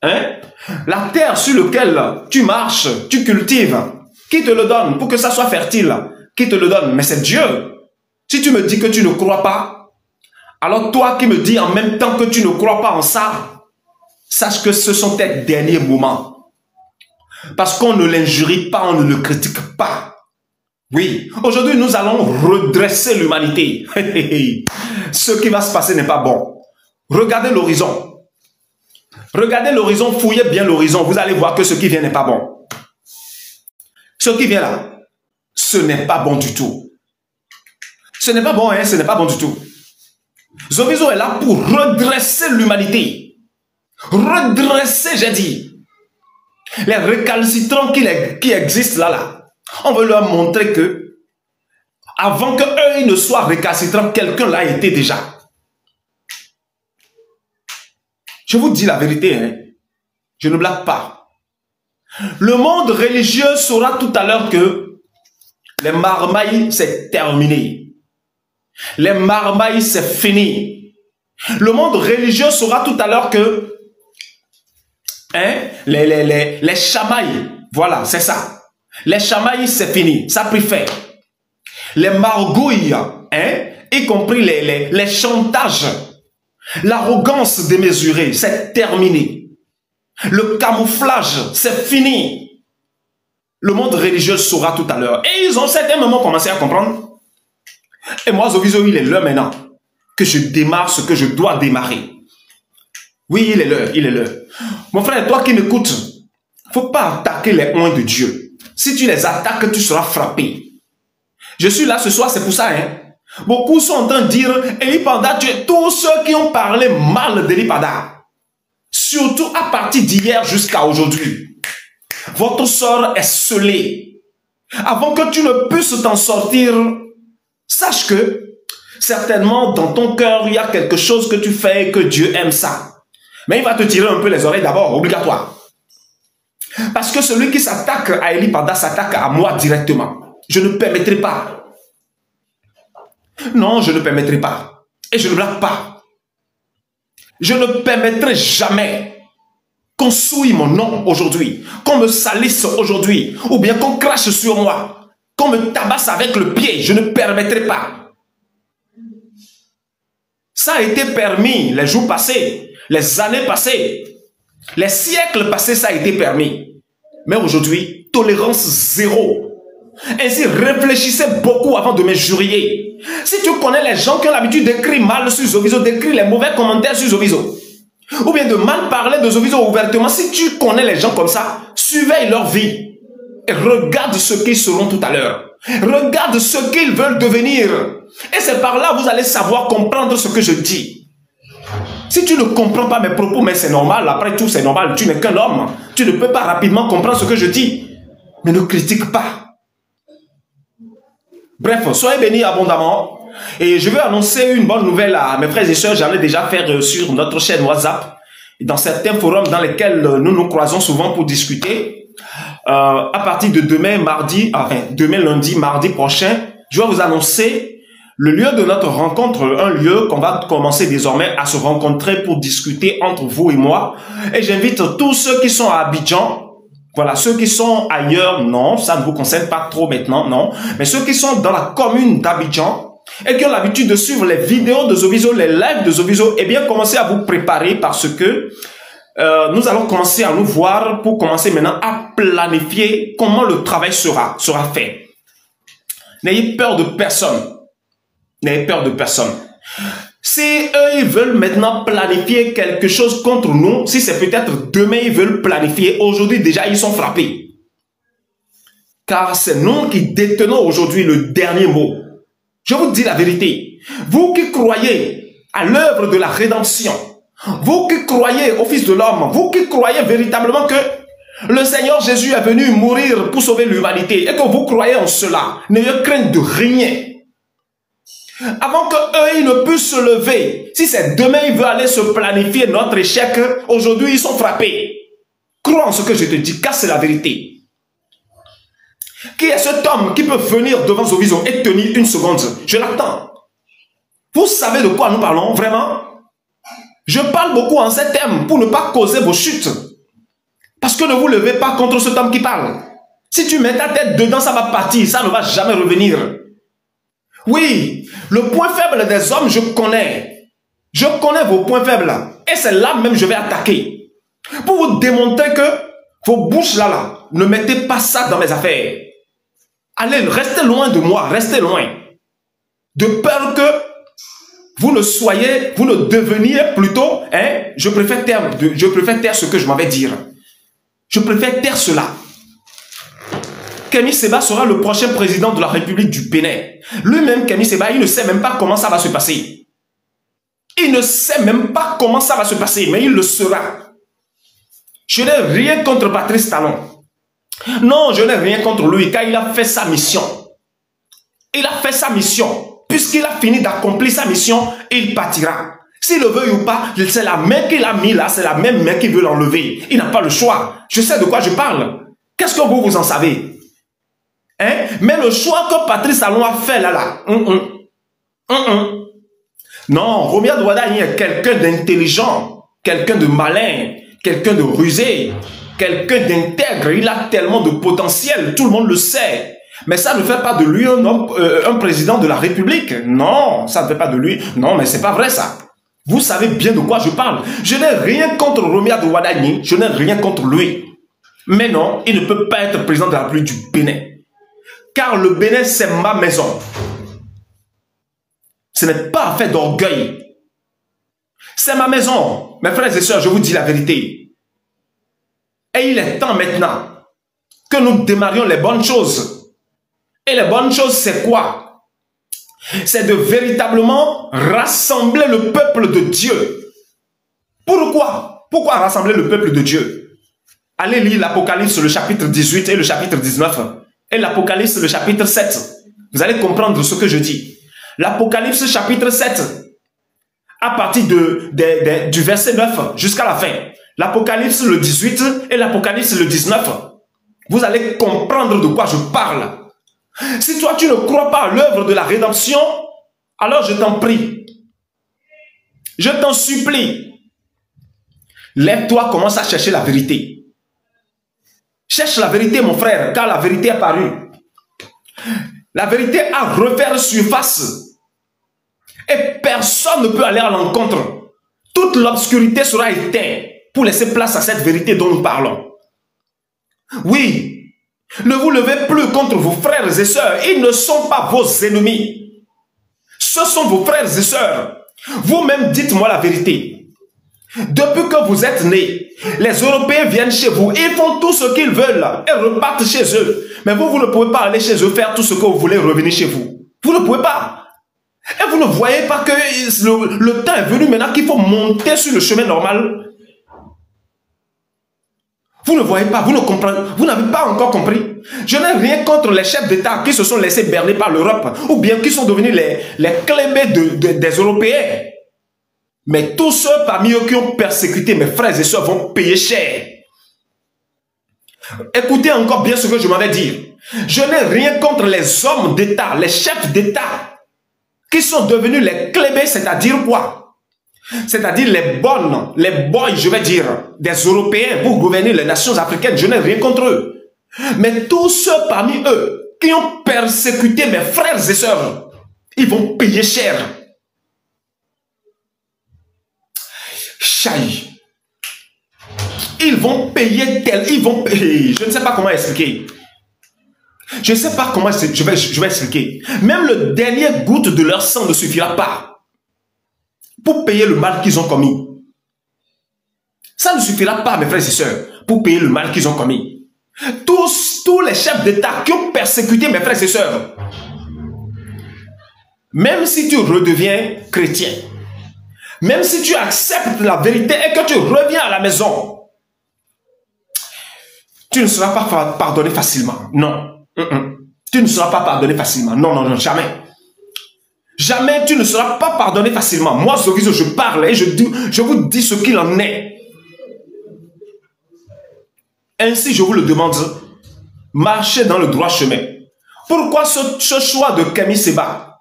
Hein? La terre sur laquelle tu marches, tu cultives, qui te le donne pour que ça soit fertile? Qui te le donne? Mais c'est Dieu. Si tu me dis que tu ne crois pas, alors toi qui me dis en même temps que tu ne crois pas en ça, sache que ce sont tes derniers moments. Parce qu'on ne l'injurie pas, on ne le critique pas. Oui, aujourd'hui nous allons redresser l'humanité. Ce qui va se passer n'est pas bon. Regardez l'horizon. Regardez l'horizon, fouillez bien l'horizon, vous allez voir que ce qui vient n'est pas bon. Ce qui vient là, ce n'est pas bon du tout. Ce n'est pas bon, hein, ce n'est pas bon du tout. Zovizo est là pour redresser l'humanité. Redresser, j'ai dit. Les récalcitrants qui existent là. On veut leur montrer que, avant qu'eux ne soient récalcitrants, quelqu'un l'a été déjà. Je vous dis la vérité, hein. Je ne blague pas. Le monde religieux saura tout à l'heure que les marmailles, c'est terminé. Les marmailles, c'est fini. Le monde religieux saura tout à l'heure que les chamailles, voilà, c'est ça. Les chamailles, c'est fini. Ça a pris fin. Les margouilles, y compris les chantages, l'arrogance démesurée, c'est terminé. Le camouflage, c'est fini. Le monde religieux saura tout à l'heure. Et ils ont certainement commencé à comprendre. Et moi, Zovizo, il est l'heure maintenant que je démarre ce que je dois démarrer. Oui, il est l'heure, il est l'heure. Mon frère, toi qui m'écoutes, faut pas attaquer les oins de Dieu. Si tu les attaques, tu seras frappé. Je suis là ce soir, c'est pour ça, hein. Beaucoup sont en train de dire, Eli Panda, tu es tous ceux qui ont parlé mal d'Eli Panda. Surtout à partir d'hier jusqu'à aujourd'hui. Votre sort est scellé. Avant que tu ne puisses t'en sortir, sache que certainement dans ton cœur, il y a quelque chose que tu fais et que Dieu aime ça. Mais il va te tirer un peu les oreilles d'abord, obligatoire. Parce que celui qui s'attaque à Eli Panda s'attaque à moi directement. Je ne permettrai pas. Non, je ne permettrai pas. Et je ne blague pas. Je ne permettrai jamais qu'on souille mon nom aujourd'hui, qu'on me salisse aujourd'hui, ou bien qu'on crache sur moi, qu'on me tabasse avec le pied. Je ne permettrai pas. Ça a été permis les jours passés, les années passées, les siècles passés, ça a été permis. Mais aujourd'hui, tolérance zéro. Ainsi, réfléchissez beaucoup avant de m'injurier. Si tu connais les gens qui ont l'habitude d'écrire mal sur Zovizo, d'écrire les mauvais commentaires sur Zovizo, ou bien de mal parler de Zovizo ouvertement, si tu connais les gens comme ça, surveille leur vie. Et regarde ce qu'ils seront tout à l'heure. Regarde ce qu'ils veulent devenir. Et c'est par là que vous allez savoir comprendre ce que je dis. Si tu ne comprends pas mes propos, mais c'est normal, après tout c'est normal, tu n'es qu'un homme. Tu ne peux pas rapidement comprendre ce que je dis. Mais ne critique pas. Bref, soyez bénis abondamment. Et je veux annoncer une bonne nouvelle à mes frères et sœurs. J'en ai déjà fait sur notre chaîne WhatsApp. Dans certains forums dans lesquels nous nous croisons souvent pour discuter. À partir de demain, demain lundi, mardi prochain, je vais vous annoncer le lieu de notre rencontre. Un lieu qu'on va commencer désormais à se rencontrer pour discuter entre vous et moi. Et j'invite tous ceux qui sont à Abidjan. Voilà, ceux qui sont ailleurs, non, ça ne vous concerne pas trop maintenant, non. Mais ceux qui sont dans la commune d'Abidjan et qui ont l'habitude de suivre les vidéos de Zovizo, les lives de Zovizo, eh bien, commencez à vous préparer parce que nous allons commencer à nous voir pour commencer maintenant à planifier comment le travail sera fait. N'ayez peur de personne. N'ayez peur de personne. Si eux, ils veulent maintenant planifier quelque chose contre nous, si c'est peut-être demain, ils veulent planifier, aujourd'hui déjà, ils sont frappés. Car c'est nous qui détenons aujourd'hui le dernier mot. Je vous dis la vérité. Vous qui croyez à l'œuvre de la rédemption, vous qui croyez au Fils de l'homme, vous qui croyez véritablement que le Seigneur Jésus est venu mourir pour sauver l'humanité et que vous croyez en cela, n'ayez crainte de rien. Avant qu'eux, ils ne puissent se lever. Si c'est demain, ils veulent aller se planifier notre échec, aujourd'hui, ils sont frappés. Crois en ce que je te dis, car c'est la vérité. Qui est cet homme qui peut venir devant Zovizo et tenir une seconde? Je l'attends. Vous savez de quoi nous parlons, vraiment? Je parle beaucoup en ces termes pour ne pas causer vos chutes. Parce que ne vous levez pas contre cet homme qui parle. Si tu mets ta tête dedans, ça va partir, ça ne va jamais revenir. Oui, le point faible des hommes, je connais. Je connais vos points faibles. Et c'est là même que je vais attaquer. Pour vous démontrer que vos bouches là, ne mettez pas ça dans mes affaires. Allez, restez loin de moi, restez loin. De peur que vous ne soyez, vous ne deveniez plutôt, je préfère taire ce que je m'avais dire. Je préfère taire cela. Kémy Séba sera le prochain président de la République du Bénin. Lui-même, Kémy Séba, il ne sait même pas comment ça va se passer. Il ne sait même pas comment ça va se passer, mais il le sera. Je n'ai rien contre Patrice Talon. Non, je n'ai rien contre lui, car il a fait sa mission. Il a fait sa mission. Puisqu'il a fini d'accomplir sa mission, il partira. S'il le veut ou pas, c'est la main qu'il a mis là, c'est la même main qui veut l'enlever. Il n'a pas le choix. Je sais de quoi je parle. Qu'est-ce que vous en savez? Mais le choix que Patrice Talon a fait là. Non, Romia Douada est quelqu'un d'intelligent, quelqu'un de malin, quelqu'un de rusé, quelqu'un d'intègre. Il a tellement de potentiel, tout le monde le sait. Mais ça ne fait pas de lui un président de la République. Non, ça ne fait pas de lui. Non, mais c'est pas vrai ça. Vous savez bien de quoi je parle. Je n'ai rien contre Romia Douadagni. Je n'ai rien contre lui. Mais non, il ne peut pas être président de la République du Bénin. Car le Bénin, c'est ma maison. Ce n'est pas fait d'orgueil. C'est ma maison. Mes frères et sœurs, je vous dis la vérité. Et il est temps maintenant que nous démarrions les bonnes choses. Et les bonnes choses, c'est quoi? C'est de véritablement rassembler le peuple de Dieu. Pourquoi? Pourquoi rassembler le peuple de Dieu? Allez lire l'Apocalypse, le chapitre 18 et le chapitre 19. Et l'Apocalypse, le chapitre 7. Vous allez comprendre ce que je dis. L'Apocalypse, chapitre 7. À partir du verset 9 jusqu'à la fin. L'Apocalypse, le 18 et l'Apocalypse, le 19. Vous allez comprendre de quoi je parle. Si toi, tu ne crois pas à l'œuvre de la rédemption, alors je t'en prie. Je t'en supplie. Lève-toi, commence à chercher la vérité. Cherche la vérité, mon frère, car la vérité est parue. La vérité a refaire surface. Et personne ne peut aller à l'encontre. Toute l'obscurité sera éteinte pour laisser place à cette vérité dont nous parlons. Oui. Ne vous levez plus contre vos frères et sœurs. Ils ne sont pas vos ennemis. Ce sont vos frères et sœurs. Vous-même, dites-moi la vérité. Depuis que vous êtes nés, les Européens viennent chez vous. Ils font tout ce qu'ils veulent et repartent chez eux. Mais vous ne pouvez pas aller chez eux faire tout ce que vous voulez revenir chez vous. Vous ne pouvez pas. Et vous ne voyez pas que le temps est venu maintenant qu'il faut monter sur le chemin normal. Vous ne voyez pas, vous ne comprenez, vous n'avez pas encore compris. Je n'ai rien contre les chefs d'État qui se sont laissés berner par l'Europe ou bien qui sont devenus les clébés des Européens. Mais tous ceux parmi eux qui ont persécuté mes frères et sœurs vont payer cher. Écoutez encore bien ce que je m'avais dit. Je n'ai rien contre les hommes d'État, les chefs d'État qui sont devenus les clébés, c'est-à-dire quoi? C'est-à-dire les boys, je vais dire, des Européens pour gouverner les nations africaines. Je n'ai rien contre eux. Mais tous ceux parmi eux qui ont persécuté mes frères et sœurs, ils vont payer cher. Chai. Ils vont payer ils vont payer. Je ne sais pas comment expliquer. Je ne sais pas comment je vais expliquer. Même le dernier goutte de leur sang ne suffira pas pour payer le mal qu'ils ont commis. Ça ne suffira pas, mes frères et sœurs, pour payer le mal qu'ils ont commis. Tous les chefs d'État qui ont persécuté mes frères et sœurs, même si tu redeviens chrétien, même si tu acceptes la vérité et que tu reviens à la maison, tu ne seras pas pardonné facilement. Non. Tu ne seras pas pardonné facilement. Non, non, non, jamais. Jamais tu ne seras pas pardonné facilement. Moi, Zovizo, je parle et je vous dis ce qu'il en est. Ainsi, je vous le demande, marchez dans le droit chemin. Pourquoi ce choix de Kémy Séba?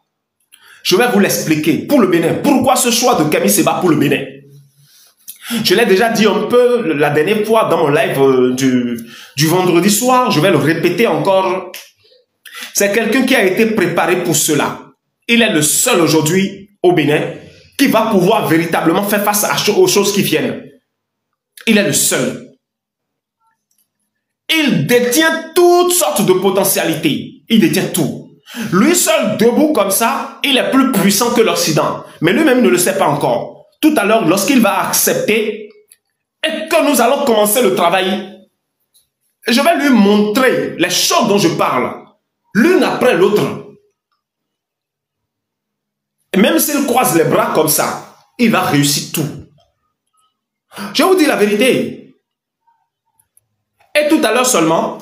Je vais vous l'expliquer. Pour le Bénin, pourquoi ce choix de Kémy Séba pour le Bénin? Je l'ai déjà dit un peu la dernière fois dans mon live du vendredi soir. Je vais le répéter encore. C'est quelqu'un qui a été préparé pour cela. Il est le seul aujourd'hui au Bénin qui va pouvoir véritablement faire face aux choses qui viennent. Il est le seul. Il détient toutes sortes de potentialités. Il détient tout. Lui seul, debout comme ça, il est plus puissant que l'Occident. Mais lui-même ne le sait pas encore. Tout à l'heure, lorsqu'il va accepter et que nous allons commencer le travail, je vais lui montrer les choses dont je parle, l'une après l'autre. Et même s'il croise les bras comme ça, il va réussir tout. Je vous dis la vérité. Et tout à l'heure seulement,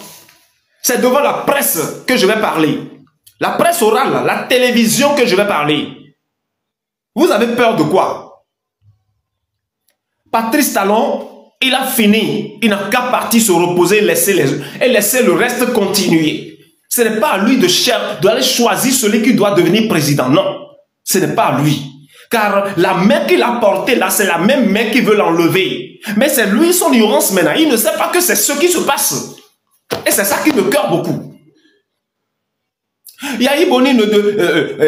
c'est devant la presse que je vais parler. La presse orale, la télévision que je vais parler. Vous avez peur de quoi? Patrice Talon, il a fini. Il n'a qu'à partir se reposer et laisser le reste continuer. Ce n'est pas à lui d'aller choisir celui qui doit devenir président. Non, ce n'est pas à lui. Car la main qu'il a portée là, c'est la même main qui veut l'enlever. Mais c'est lui, son ignorance maintenant. Il ne sait pas que c'est ce qui se passe. Et c'est ça qui me cœur beaucoup. Yahi Boni,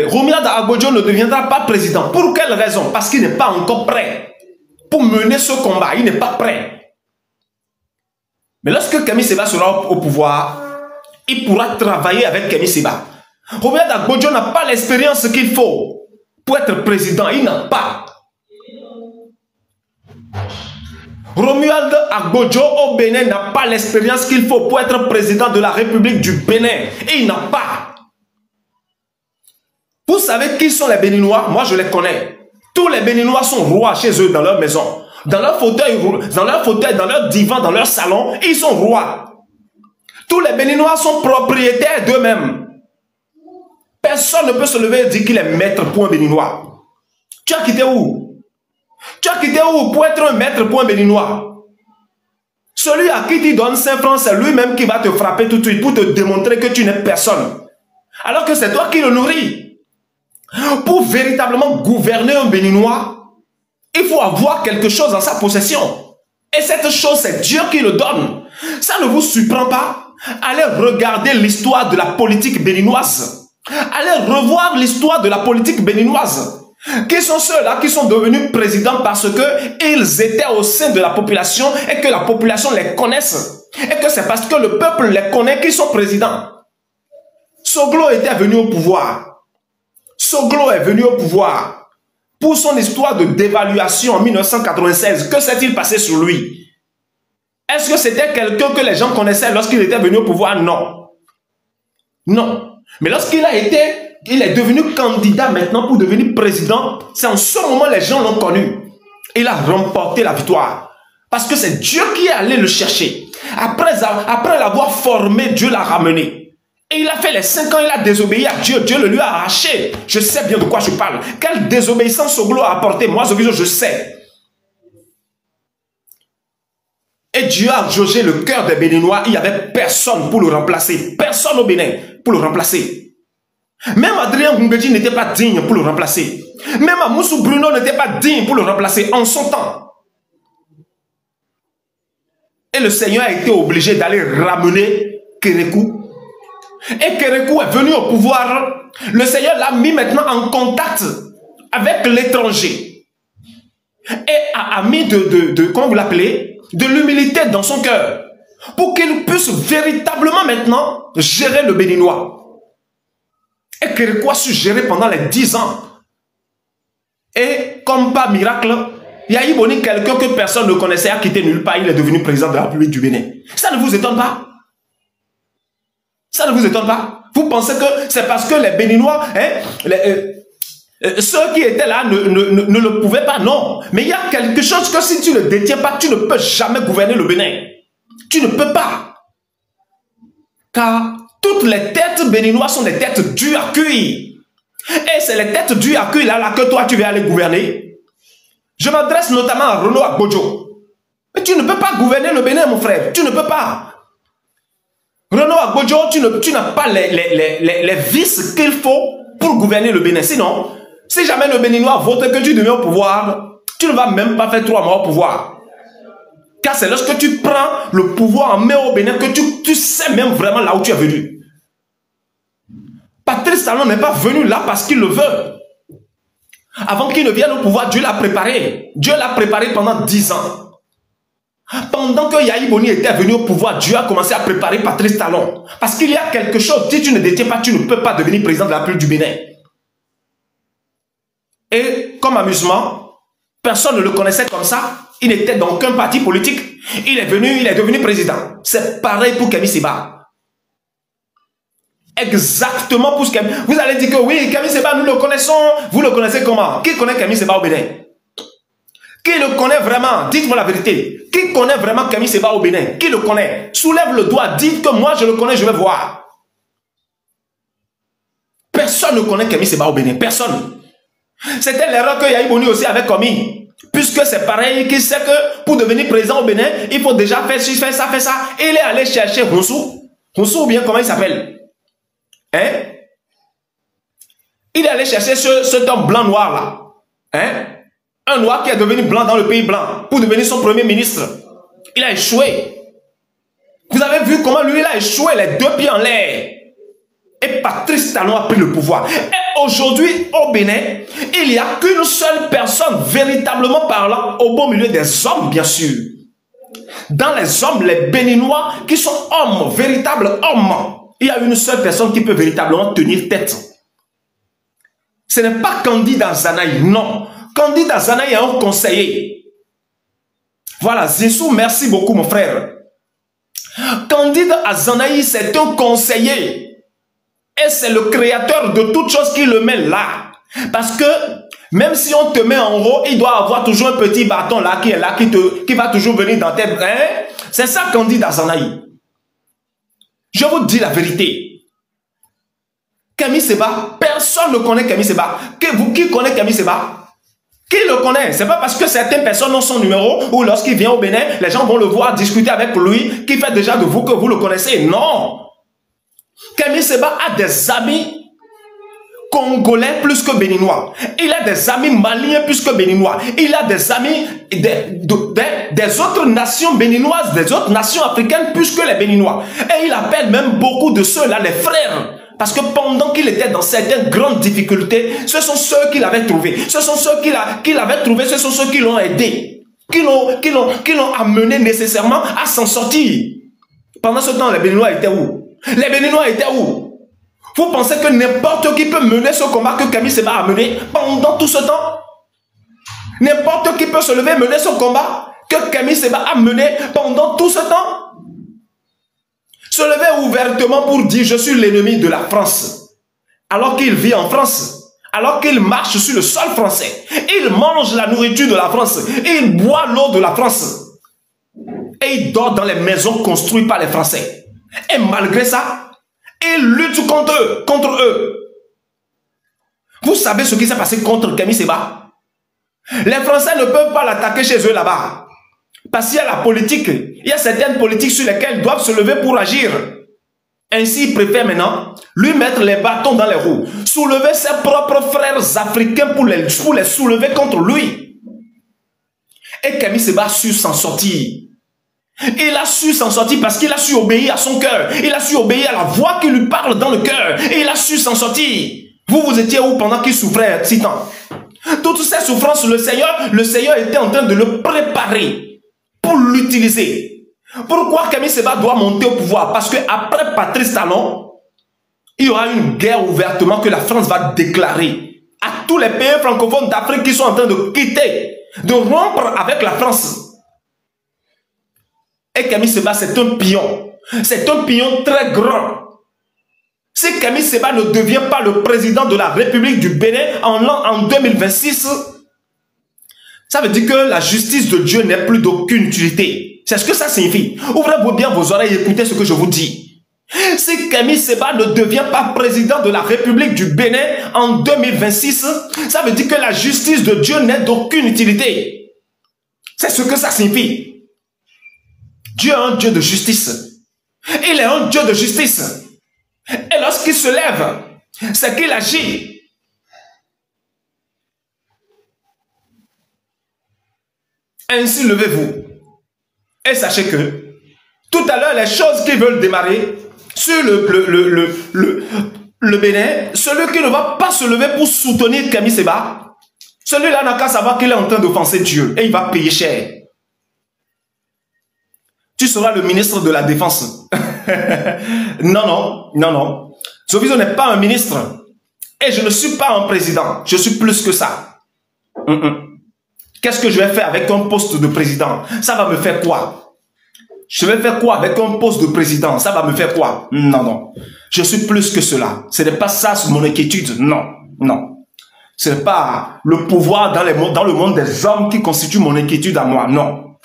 Romilda Agbodjo ne deviendra pas président. Pour quelle raison? Parce qu'il n'est pas encore prêt pour mener ce combat. Il n'est pas prêt. Mais lorsque Kémy Séba sera au pouvoir, il pourra travailler avec Kémy Séba. Romilda Agbodjo n'a pas l'expérience qu'il faut pour être président. Il n'a pas. Romuald Agbodjo au Bénin n'a pas l'expérience qu'il faut pour être président de la République du Bénin. Et il n'a pas. Vous savez qui sont les Béninois? Moi, je les connais. Tous les Béninois sont rois chez eux dans leur maison. Dans leur fauteuil, dans leur divan, dans leur salon, ils sont rois. Tous les Béninois sont propriétaires d'eux-mêmes. Personne ne peut se lever et dire qu'il est maître pour un Béninois. Tu as quitté où? Tu as quitté où pour être un maître pour un Béninois? Celui à qui tu donnes 5 francs, c'est lui-même qui va te frapper tout de suite pour te démontrer que tu n'es personne. Alors que c'est toi qui le nourris. Pour véritablement gouverner un Béninois, il faut avoir quelque chose en sa possession. Et cette chose, c'est Dieu qui le donne. Ça ne vous surprend pas? Allez regarder l'histoire de la politique béninoise. Allez revoir l'histoire de la politique béninoise. Qui sont ceux-là qui sont devenus présidents parce qu'ils étaient au sein de la population et que la population les connaisse. Et que c'est parce que le peuple les connaît qu'ils sont présidents. Soglo était venu au pouvoir. Soglo est venu au pouvoir pour son histoire de dévaluation en 1996. Que s'est-il passé sur lui? Est-ce que c'était quelqu'un que les gens connaissaient lorsqu'il était venu au pouvoir? Non. Non. Mais lorsqu'il est devenu candidat maintenant pour devenir président, c'est en ce moment que les gens l'ont connu. Il a remporté la victoire. Parce que c'est Dieu qui est allé le chercher. Après l'avoir formé, Dieu l'a ramené. Et il a fait les 5 ans, il a désobéi à Dieu. Dieu le lui a arraché. Je sais bien de quoi je parle. Quelle désobéissance Soglo a apporté? Moi, je sais. Et Dieu a jaugé le cœur des Béninois. Il n'y avait personne pour le remplacer. Personne au Bénin pour le remplacer. Même Adrien Gungedji n'était pas digne pour le remplacer. Même Amoussou Bruno n'était pas digne pour le remplacer en son temps. Et le Seigneur a été obligé d'aller ramener Kérékou. Et Kérékou est venu au pouvoir. Le Seigneur l'a mis maintenant en contact avec l'étranger. Et a mis comment vous l'appelez, de l'humilité dans son cœur. Pour qu'il puisse véritablement maintenant gérer le Béninois. Et Kérékou a su gérer pendant les 10 ans. Et comme par miracle, Yahi Boni, quelqu'un que personne ne connaissait, a quitté nulle part, il est devenu président de la République du Bénin. Ça ne vous étonne pas? Ça ne vous étonne pas? Vous pensez que c'est parce que les Béninois, ceux qui étaient là ne le pouvaient pas? Non. Mais il y a quelque chose que si tu ne détiens pas, tu ne peux jamais gouverner le Bénin. Tu ne peux pas. Car toutes les têtes béninoises sont des têtes dures à cuire. Et c'est les têtes dures à cuire là que toi tu vas aller gouverner. Je m'adresse notamment à Renaud Agbodjo. Mais tu ne peux pas gouverner le Bénin, mon frère. Tu ne peux pas. Renaud Agbodjo, tu n'as pas les vices qu'il faut pour gouverner le Bénin. Sinon, Si jamais le Béninois vote que tu deviens au pouvoir, tu ne vas même pas faire 3 mois au pouvoir. Car c'est lorsque tu prends le pouvoir en main au Bénin que tu sais même vraiment là où tu es venu. Patrice Talon n'est pas venu là parce qu'il le veut. Avant qu'il ne vienne au pouvoir, Dieu l'a préparé. Dieu l'a préparé pendant 10 ans. Pendant que Yahi Boni était venu au pouvoir, Dieu a commencé à préparer Patrice Talon. Parce qu'il y a quelque chose, si tu ne détiens pas, tu ne peux pas devenir président de la République du Bénin. Et comme amusement, personne ne le connaissait comme ça. Il n'était dans aucun parti politique. Il est devenu président. C'est pareil pour Kemi Seba. Exactement pour ce Kemi. Vous allez dire que oui, Kemi Seba, nous le connaissons. Vous le connaissez comment? Qui connaît Kemi Seba au Bénin? Qui le connaît vraiment? Dites-moi la vérité. Qui connaît vraiment Kemi Seba au Bénin? Qui le connaît? Soulève le doigt, dites que moi je le connais, je vais voir. Personne ne connaît Kemi Seba au Bénin, personne. C'était l'erreur que Yahi Boni aussi avait commis. Puisque c'est pareil, qu'il sait que pour devenir président au Bénin, il faut déjà faire ça, faire ça. Et il est allé chercher Roussou. Roussou ou bien comment il s'appelle? Hein? Il est allé chercher cet homme blanc-noir là. Hein? Un noir qui est devenu blanc dans le pays blanc pour devenir son premier ministre. Il a échoué. Vous avez vu comment lui il a échoué, les 2 pieds en l'air. Et Patrice Talon a pris le pouvoir. Et aujourd'hui, au Bénin, il n'y a qu'une seule personne, véritablement parlant, au beau milieu des hommes, bien sûr. Dans les hommes, les Béninois, qui sont hommes, véritables hommes, il y a une seule personne qui peut véritablement tenir tête. Ce n'est pas Candide Azanaï, non. Candide Azanaï est un conseiller. Voilà, Zissou, merci beaucoup, mon frère. Candide Azanaï, c'est un conseiller. Et c'est le créateur de toute chose qui le met là. Parce que même si on te met en haut, il doit avoir toujours un petit bâton là qui est là, qui va toujours venir dans tes bras. C'est ça Candide Azanaï. Je vous dis la vérité. Kemi Seba, personne ne connaît Kemi Seba. Qui connaît Kemi Seba? Qui le connaît? C'est pas parce que certaines personnes ont son numéro ou lorsqu'il vient au Bénin, les gens vont le voir discuter avec lui qui fait déjà de vous que vous le connaissez. Non. Kemi Seba a des amis congolais plus que béninois. Il a des amis maliens plus que béninois. Il a des amis des autres nations béninoises, des autres nations africaines plus que les béninois. Et il appelle même beaucoup de ceux-là les frères. Parce que pendant qu'il était dans certaines grandes difficultés, ce sont ceux qu'il avait trouvés. Ce sont ceux qu'il avait trouvés, ce sont ceux qui l'ont aidé. Qui l'ont amené nécessairement à s'en sortir. Pendant ce temps, les Béninois étaient où? Les Béninois étaient où? Vous pensez que n'importe qui peut mener ce combat que Kemi Seba a mené pendant tout ce temps? N'importe qui peut se lever et mener ce combat que Kemi Seba a mené pendant tout ce temps? Se lever ouvertement pour dire je suis l'ennemi de la France. Alors qu'il vit en France. Alors qu'il marche sur le sol français. Il mange la nourriture de la France. Il boit l'eau de la France. Et il dort dans les maisons construites par les Français. Et malgré ça, il lutte contre eux. Vous savez ce qui s'est passé contre Kemi Seba? Les Français ne peuvent pas l'attaquer chez eux là-bas. Parce qu'il y a la politique. Il y a certaines politiques sur lesquelles ils doivent se lever pour agir. Ainsi, il préfère maintenant lui mettre les bâtons dans les roues. Soulever ses propres frères africains pour les soulever contre lui. Et Kemi Seba a su s'en sortir. Il a su s'en sortir parce qu'il a su obéir à son cœur. Il a su obéir à la voix qui lui parle dans le cœur. Et il a su s'en sortir. Vous étiez où pendant qu'il souffrait si tant? Toutes ces souffrances, le Seigneur était en train de le préparer pour l'utiliser. Pourquoi Kemi Seba doit monter au pouvoir? Parce qu'après Patrice Talon, il y aura une guerre ouvertement que la France va déclarer à tous les pays francophones d'Afrique qui sont en train de quitter, de rompre avec la France. Et Kemi Seba, c'est un pion. C'est un pion très grand. Si Kemi Seba ne devient pas le président de la République du Bénin en 2026, ça veut dire que la justice de Dieu n'est plus d'aucune utilité. C'est ce que ça signifie. Ouvrez-vous bien vos oreilles et écoutez ce que je vous dis. Si Kemi Seba ne devient pas président de la République du Bénin en 2026, ça veut dire que la justice de Dieu n'est d'aucune utilité. C'est ce que ça signifie. Dieu est un Dieu de justice. Il est un Dieu de justice. Et lorsqu'il se lève, c'est qu'il agit. Ainsi, levez-vous. Et sachez que, tout à l'heure, les choses qui veulent démarrer sur le Bénin, celui qui ne va pas se lever pour soutenir Kémy Séba, celui-là n'a qu'à savoir qu'il est en train d'offenser Dieu et il va payer cher. Tu seras le ministre de la Défense. Non, non, non, non. Zovizo n'est pas un ministre. Et je ne suis pas un président. Je suis plus que ça. Qu'est-ce que je vais faire avec un poste de président? Ça va me faire quoi? Je vais faire quoi avec un poste de président? Ça va me faire quoi? Non, non. Je suis plus que cela. Ce n'est pas ça mon inquiétude. Non, non. Ce n'est pas le pouvoir dans le monde des hommes qui constitue mon inquiétude à moi. Non.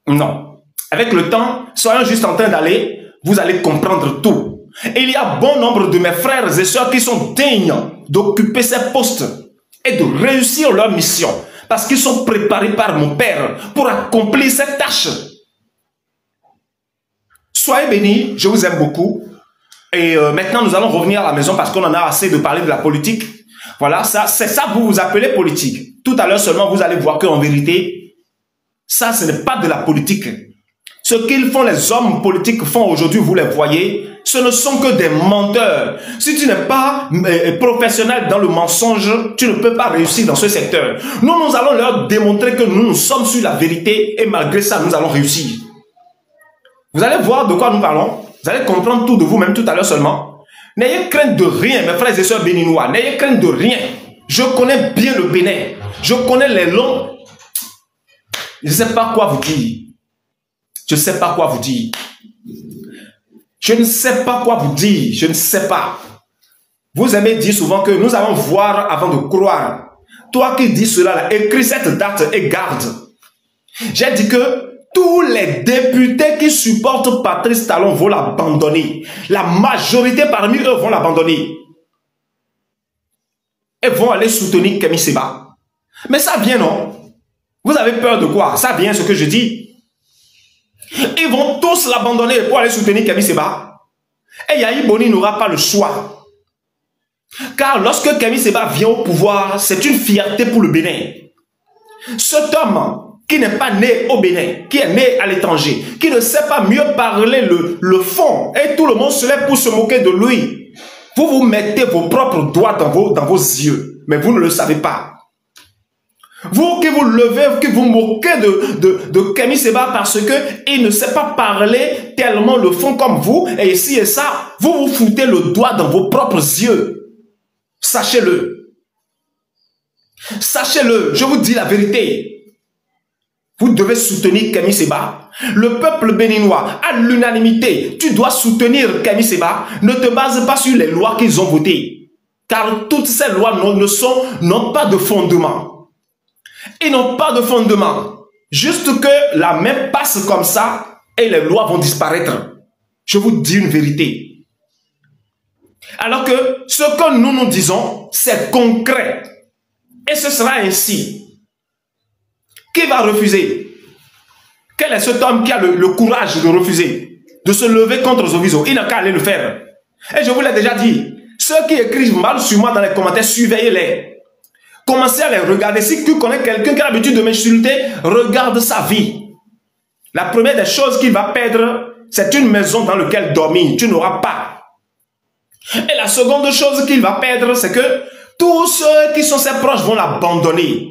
Non. Avec le temps, soyons juste en train d'aller, vous allez comprendre tout. Et il y a bon nombre de mes frères et sœurs qui sont dignes d'occuper ces postes et de réussir leur mission parce qu'ils sont préparés par mon Père pour accomplir cette tâche. Soyez bénis, je vous aime beaucoup. Et maintenant, nous allons revenir à la maison parce qu'on en a assez de parler de la politique. Voilà, c'est ça que vous appelez politique. Tout à l'heure seulement, vous allez voir qu'en vérité, ça, ce n'est pas de la politique. Ce qu'ils font, les hommes politiques font aujourd'hui, vous les voyez, ce ne sont que des menteurs. Si tu n'es pas professionnel dans le mensonge, tu ne peux pas réussir dans ce secteur. Nous allons leur démontrer que nous sommes sur la vérité et malgré ça, nous allons réussir. Vous allez voir de quoi nous parlons. Vous allez comprendre tout de vous-même tout à l'heure seulement. N'ayez crainte de rien, mes frères et sœurs béninois. N'ayez crainte de rien. Je connais bien le Bénin. Je connais les longs. Je ne sais pas quoi vous dire. Je ne sais pas quoi vous dire. Je ne sais pas quoi vous dire. Je ne sais pas. Vous aimez dire souvent que nous allons voir avant de croire. Toi qui dis cela, là, écris cette date et garde. J'ai dit que tous les députés qui supportent Patrice Talon vont l'abandonner. La majorité parmi eux vont l'abandonner. Et vont aller soutenir Kémy Séba. Mais ça vient, non? Vous avez peur de quoi? Ça vient ce que je dis. Ils vont tous l'abandonner pour aller soutenir Kémy Séba. Et Yahi Boni n'aura pas le choix. Car lorsque Kémy Séba vient au pouvoir, c'est une fierté pour le Bénin. Cet homme qui n'est pas né au Bénin, qui est né à l'étranger, qui ne sait pas mieux parler le fond, et tout le monde se lève pour se moquer de lui. Vous vous mettez vos propres doigts dans vos yeux, mais vous ne le savez pas. Vous qui vous levez, qui vous moquez de Kémy Séba parce qu'il ne sait pas parler tellement le fond comme vous, et ici et ça, vous vous foutez le doigt dans vos propres yeux. Sachez-le. Sachez-le, je vous dis la vérité. Vous devez soutenir Kémy Séba. Le peuple béninois, à l'unanimité, tu dois soutenir Kémy Séba. Ne te base pas sur les lois qu'ils ont votées. Car toutes ces lois n'ont pas de fondement. Ils n'ont pas de fondement. Juste que la main passe comme ça et les lois vont disparaître. Je vous dis une vérité. Alors que ce que nous disons, c'est concret. Et ce sera ainsi. Qui va refuser? Quel est cet homme qui a le courage de refuser? De se lever contre Zovizo? Il n'a qu'à aller le faire. Et je vous l'ai déjà dit. Ceux qui écrivent mal sur moi dans les commentaires, surveillez-les. Commencez à les regarder. Si tu connais quelqu'un qui a l'habitude de m'insulter, regarde sa vie. La première des choses qu'il va perdre, c'est une maison dans laquelle dormir. Tu n'auras pas. Et la seconde chose qu'il va perdre, c'est que tous ceux qui sont ses proches vont l'abandonner.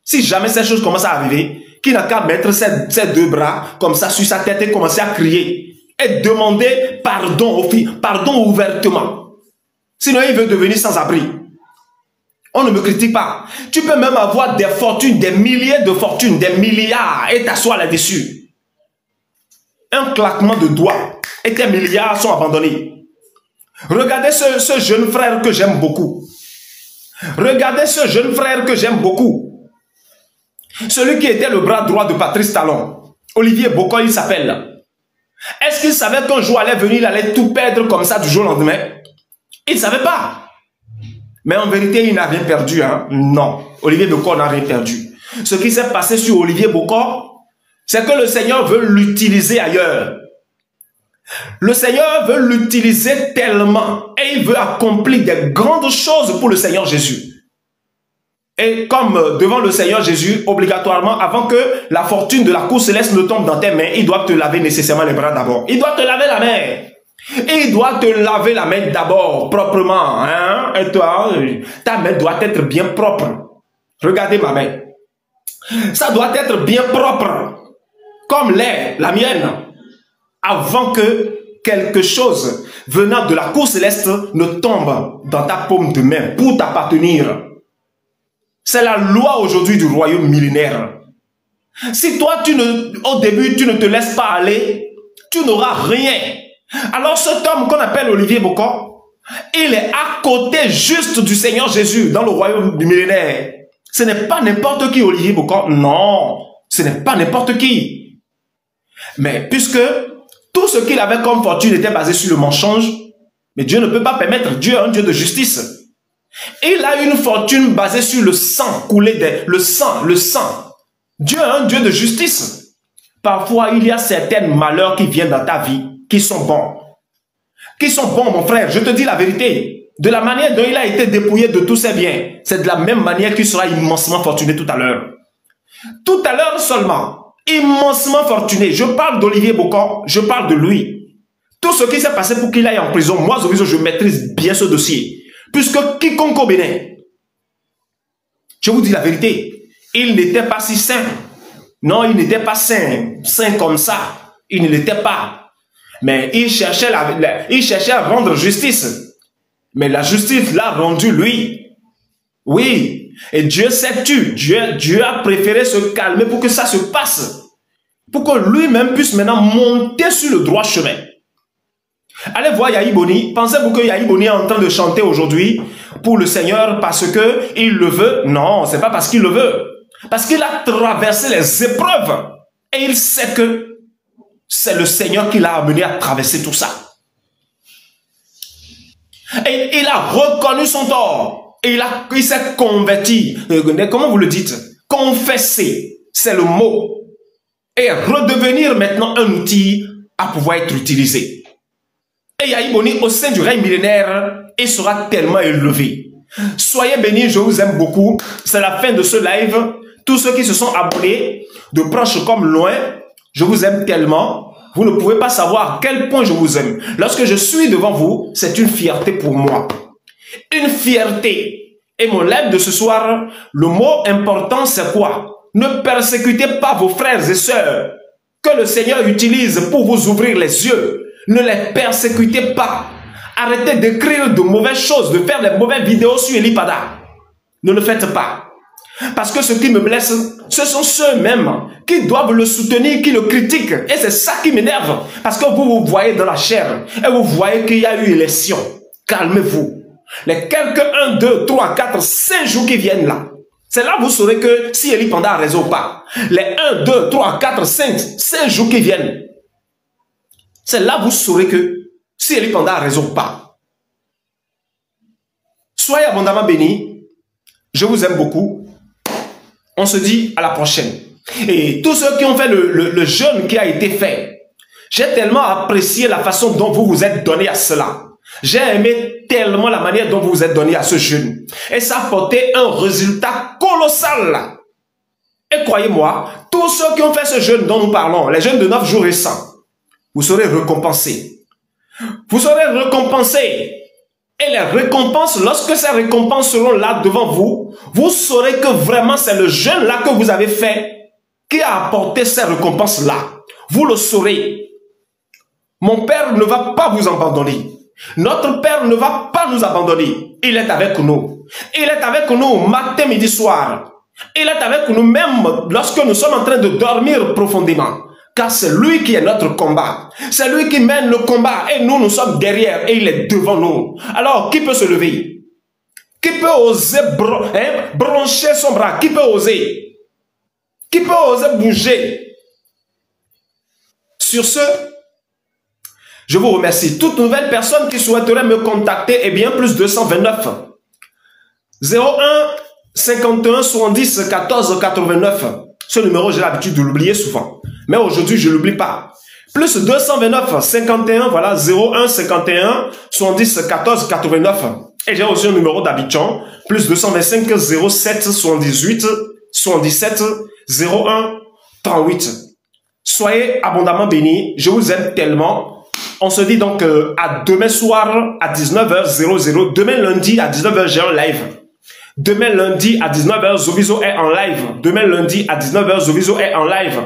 Si jamais ces choses commencent à arriver, qu'il n'a qu'à mettre ses deux bras comme ça sur sa tête et commencer à crier. Et demander pardon pardon ouvertement. Sinon, il veut devenir sans-abri. On ne me critique pas. Tu peux même avoir des fortunes, des milliers de fortunes, des milliards et t'asseoir là-dessus. Un claquement de doigts et tes milliards sont abandonnés. Regardez ce jeune frère que j'aime beaucoup. Regardez ce jeune frère que j'aime beaucoup. Celui qui était le bras droit de Patrice Talon. Olivier Boko, il s'appelle. Est-ce qu'il savait qu'un jour allait venir, il allait tout perdre comme ça du jour au lendemain? Il ne savait pas. Mais en vérité, il n'a rien perdu. Hein? Non. Olivier Boko n'a rien perdu. Ce qui s'est passé sur Olivier Boko, c'est que le Seigneur veut l'utiliser ailleurs. Le Seigneur veut l'utiliser tellement et il veut accomplir des grandes choses pour le Seigneur Jésus. Et comme devant le Seigneur Jésus, obligatoirement, avant que la fortune de la cour céleste ne tombe dans tes mains, il doit te laver nécessairement les bras d'abord. Il doit te laver la main. Et il doit te laver la main d'abord, proprement. Hein? Et toi, ta main doit être bien propre. Regardez ma main. Ça doit être bien propre. Comme l'est la mienne. Avant que quelque chose venant de la cour céleste ne tombe dans ta paume de main pour t'appartenir. C'est la loi aujourd'hui du royaume millénaire. Si toi, au début, tu ne te laisses pas aller, tu n'auras rien. Alors cet homme qu'on appelle Olivier Bocor, il est à côté juste du Seigneur Jésus dans le royaume du millénaire. Ce n'est pas n'importe qui Olivier Bocor, non, ce n'est pas n'importe qui. Mais puisque tout ce qu'il avait comme fortune était basé sur le mensonge, mais Dieu ne peut pas permettre, Dieu est un Dieu de justice. Il a une fortune basée sur le sang coulé, le sang. Dieu est un Dieu de justice. Parfois, il y a certains malheurs qui viennent dans ta vie, qui sont bons. Qui sont bons, mon frère, je te dis la vérité. De la manière dont il a été dépouillé de tous ses biens, c'est de la même manière qu'il sera immensement fortuné tout à l'heure. Tout à l'heure seulement, immensement fortuné. Je parle d'Olivier Bocor, je parle de lui. Tout ce qui s'est passé pour qu'il aille en prison, moi, je maîtrise bien ce dossier. Puisque quiconque au Bénin, je vous dis la vérité, il n'était pas si saint. Non, il n'était pas saint comme ça. Il ne l'était pas. Mais il cherchait à rendre justice. Mais la justice l'a rendu lui. Oui. Et Dieu s'est tu. Dieu a préféré se calmer pour que ça se passe. Pour que lui-même puisse maintenant monter sur le droit chemin. Allez voir Yahi Boni. Pensez-vous que Yahi Boni est en train de chanter aujourd'hui pour le Seigneur parce que il le veut? Non, c'est pas parce qu'il le veut. Parce qu'il a traversé les épreuves. Et il sait que c'est le Seigneur qui l'a amené à traverser tout ça. Et il a reconnu son tort. Et il s'est converti. Comment vous le dites? Confesser. C'est le mot. Et redevenir maintenant un outil à pouvoir être utilisé. Et Yahi Boni au sein du règne millénaire, il sera tellement élevé. Soyez bénis, je vous aime beaucoup. C'est la fin de ce live. Tous ceux qui se sont abonnés, de proche comme loin, je vous aime tellement. Vous ne pouvez pas savoir à quel point je vous aime. Lorsque je suis devant vous, c'est une fierté pour moi. Une fierté. Et mon live de ce soir, le mot important c'est quoi? Ne persécutez pas vos frères et sœurs que le Seigneur utilise pour vous ouvrir les yeux. Ne les persécutez pas. Arrêtez d'écrire de mauvaises choses, de faire des mauvaises vidéos sur Elipada. Ne le faites pas. Parce que ce qui me blesse, ce sont ceux-mêmes qui doivent le soutenir, qui le critiquent. Et c'est ça qui m'énerve. Parce que vous voyez dans la chair et vous voyez qu'il y a eu élection. Calmez-vous. Les quelques 1, 2, 3, 4, 5 jours qui viennent là. C'est là que vous saurez que si Eli Panda a raison ou pas. Les 1, 2, 3, 4, 5 jours qui viennent. C'est là que vous saurez que si Eli Panda a raison ou pas. Soyez abondamment bénis. Je vous aime beaucoup. On se dit à la prochaine. Et tous ceux qui ont fait le jeûne qui a été fait, j'ai tellement apprécié la façon dont vous vous êtes donné à cela. J'ai aimé tellement la manière dont vous vous êtes donné à ce jeûne. Et ça a apporté un résultat colossal. Et croyez-moi, tous ceux qui ont fait ce jeûne dont nous parlons, les jeûnes de 9 jours et 100, vous serez récompensés. Vous serez récompensés. Et les récompenses, lorsque ces récompenses seront là devant vous, vous saurez que vraiment c'est le jeûne là que vous avez fait qui a apporté ces récompenses là. Vous le saurez. Mon Père ne va pas vous abandonner. Notre Père ne va pas nous abandonner. Il est avec nous. Il est avec nous matin, midi, soir. Il est avec nous même lorsque nous sommes en train de dormir profondément. Car c'est lui qui est notre combat. C'est lui qui mène le combat. Et nous, nous sommes derrière. Et il est devant nous. Alors, qui peut se lever? Qui peut oser brancher son bras? Qui peut oser? Qui peut oser bouger? Sur ce, je vous remercie. Toute nouvelle personne qui souhaiterait me contacter, eh bien, plus 229 01 51 70 14 89. Ce numéro, j'ai l'habitude de l'oublier souvent. Mais aujourd'hui, je ne l'oublie pas. Plus 229 51, voilà, 01 51 70 14 89. Et j'ai aussi un numéro d'Abidjan, plus 225 07 78 77 01 38. Soyez abondamment bénis. Je vous aime tellement. On se dit donc à demain soir à 19h00. Demain lundi à 19h, j'ai un live. Demain lundi à 19h, Zovizo est en live. Demain lundi à 19h, Zovizo est en live.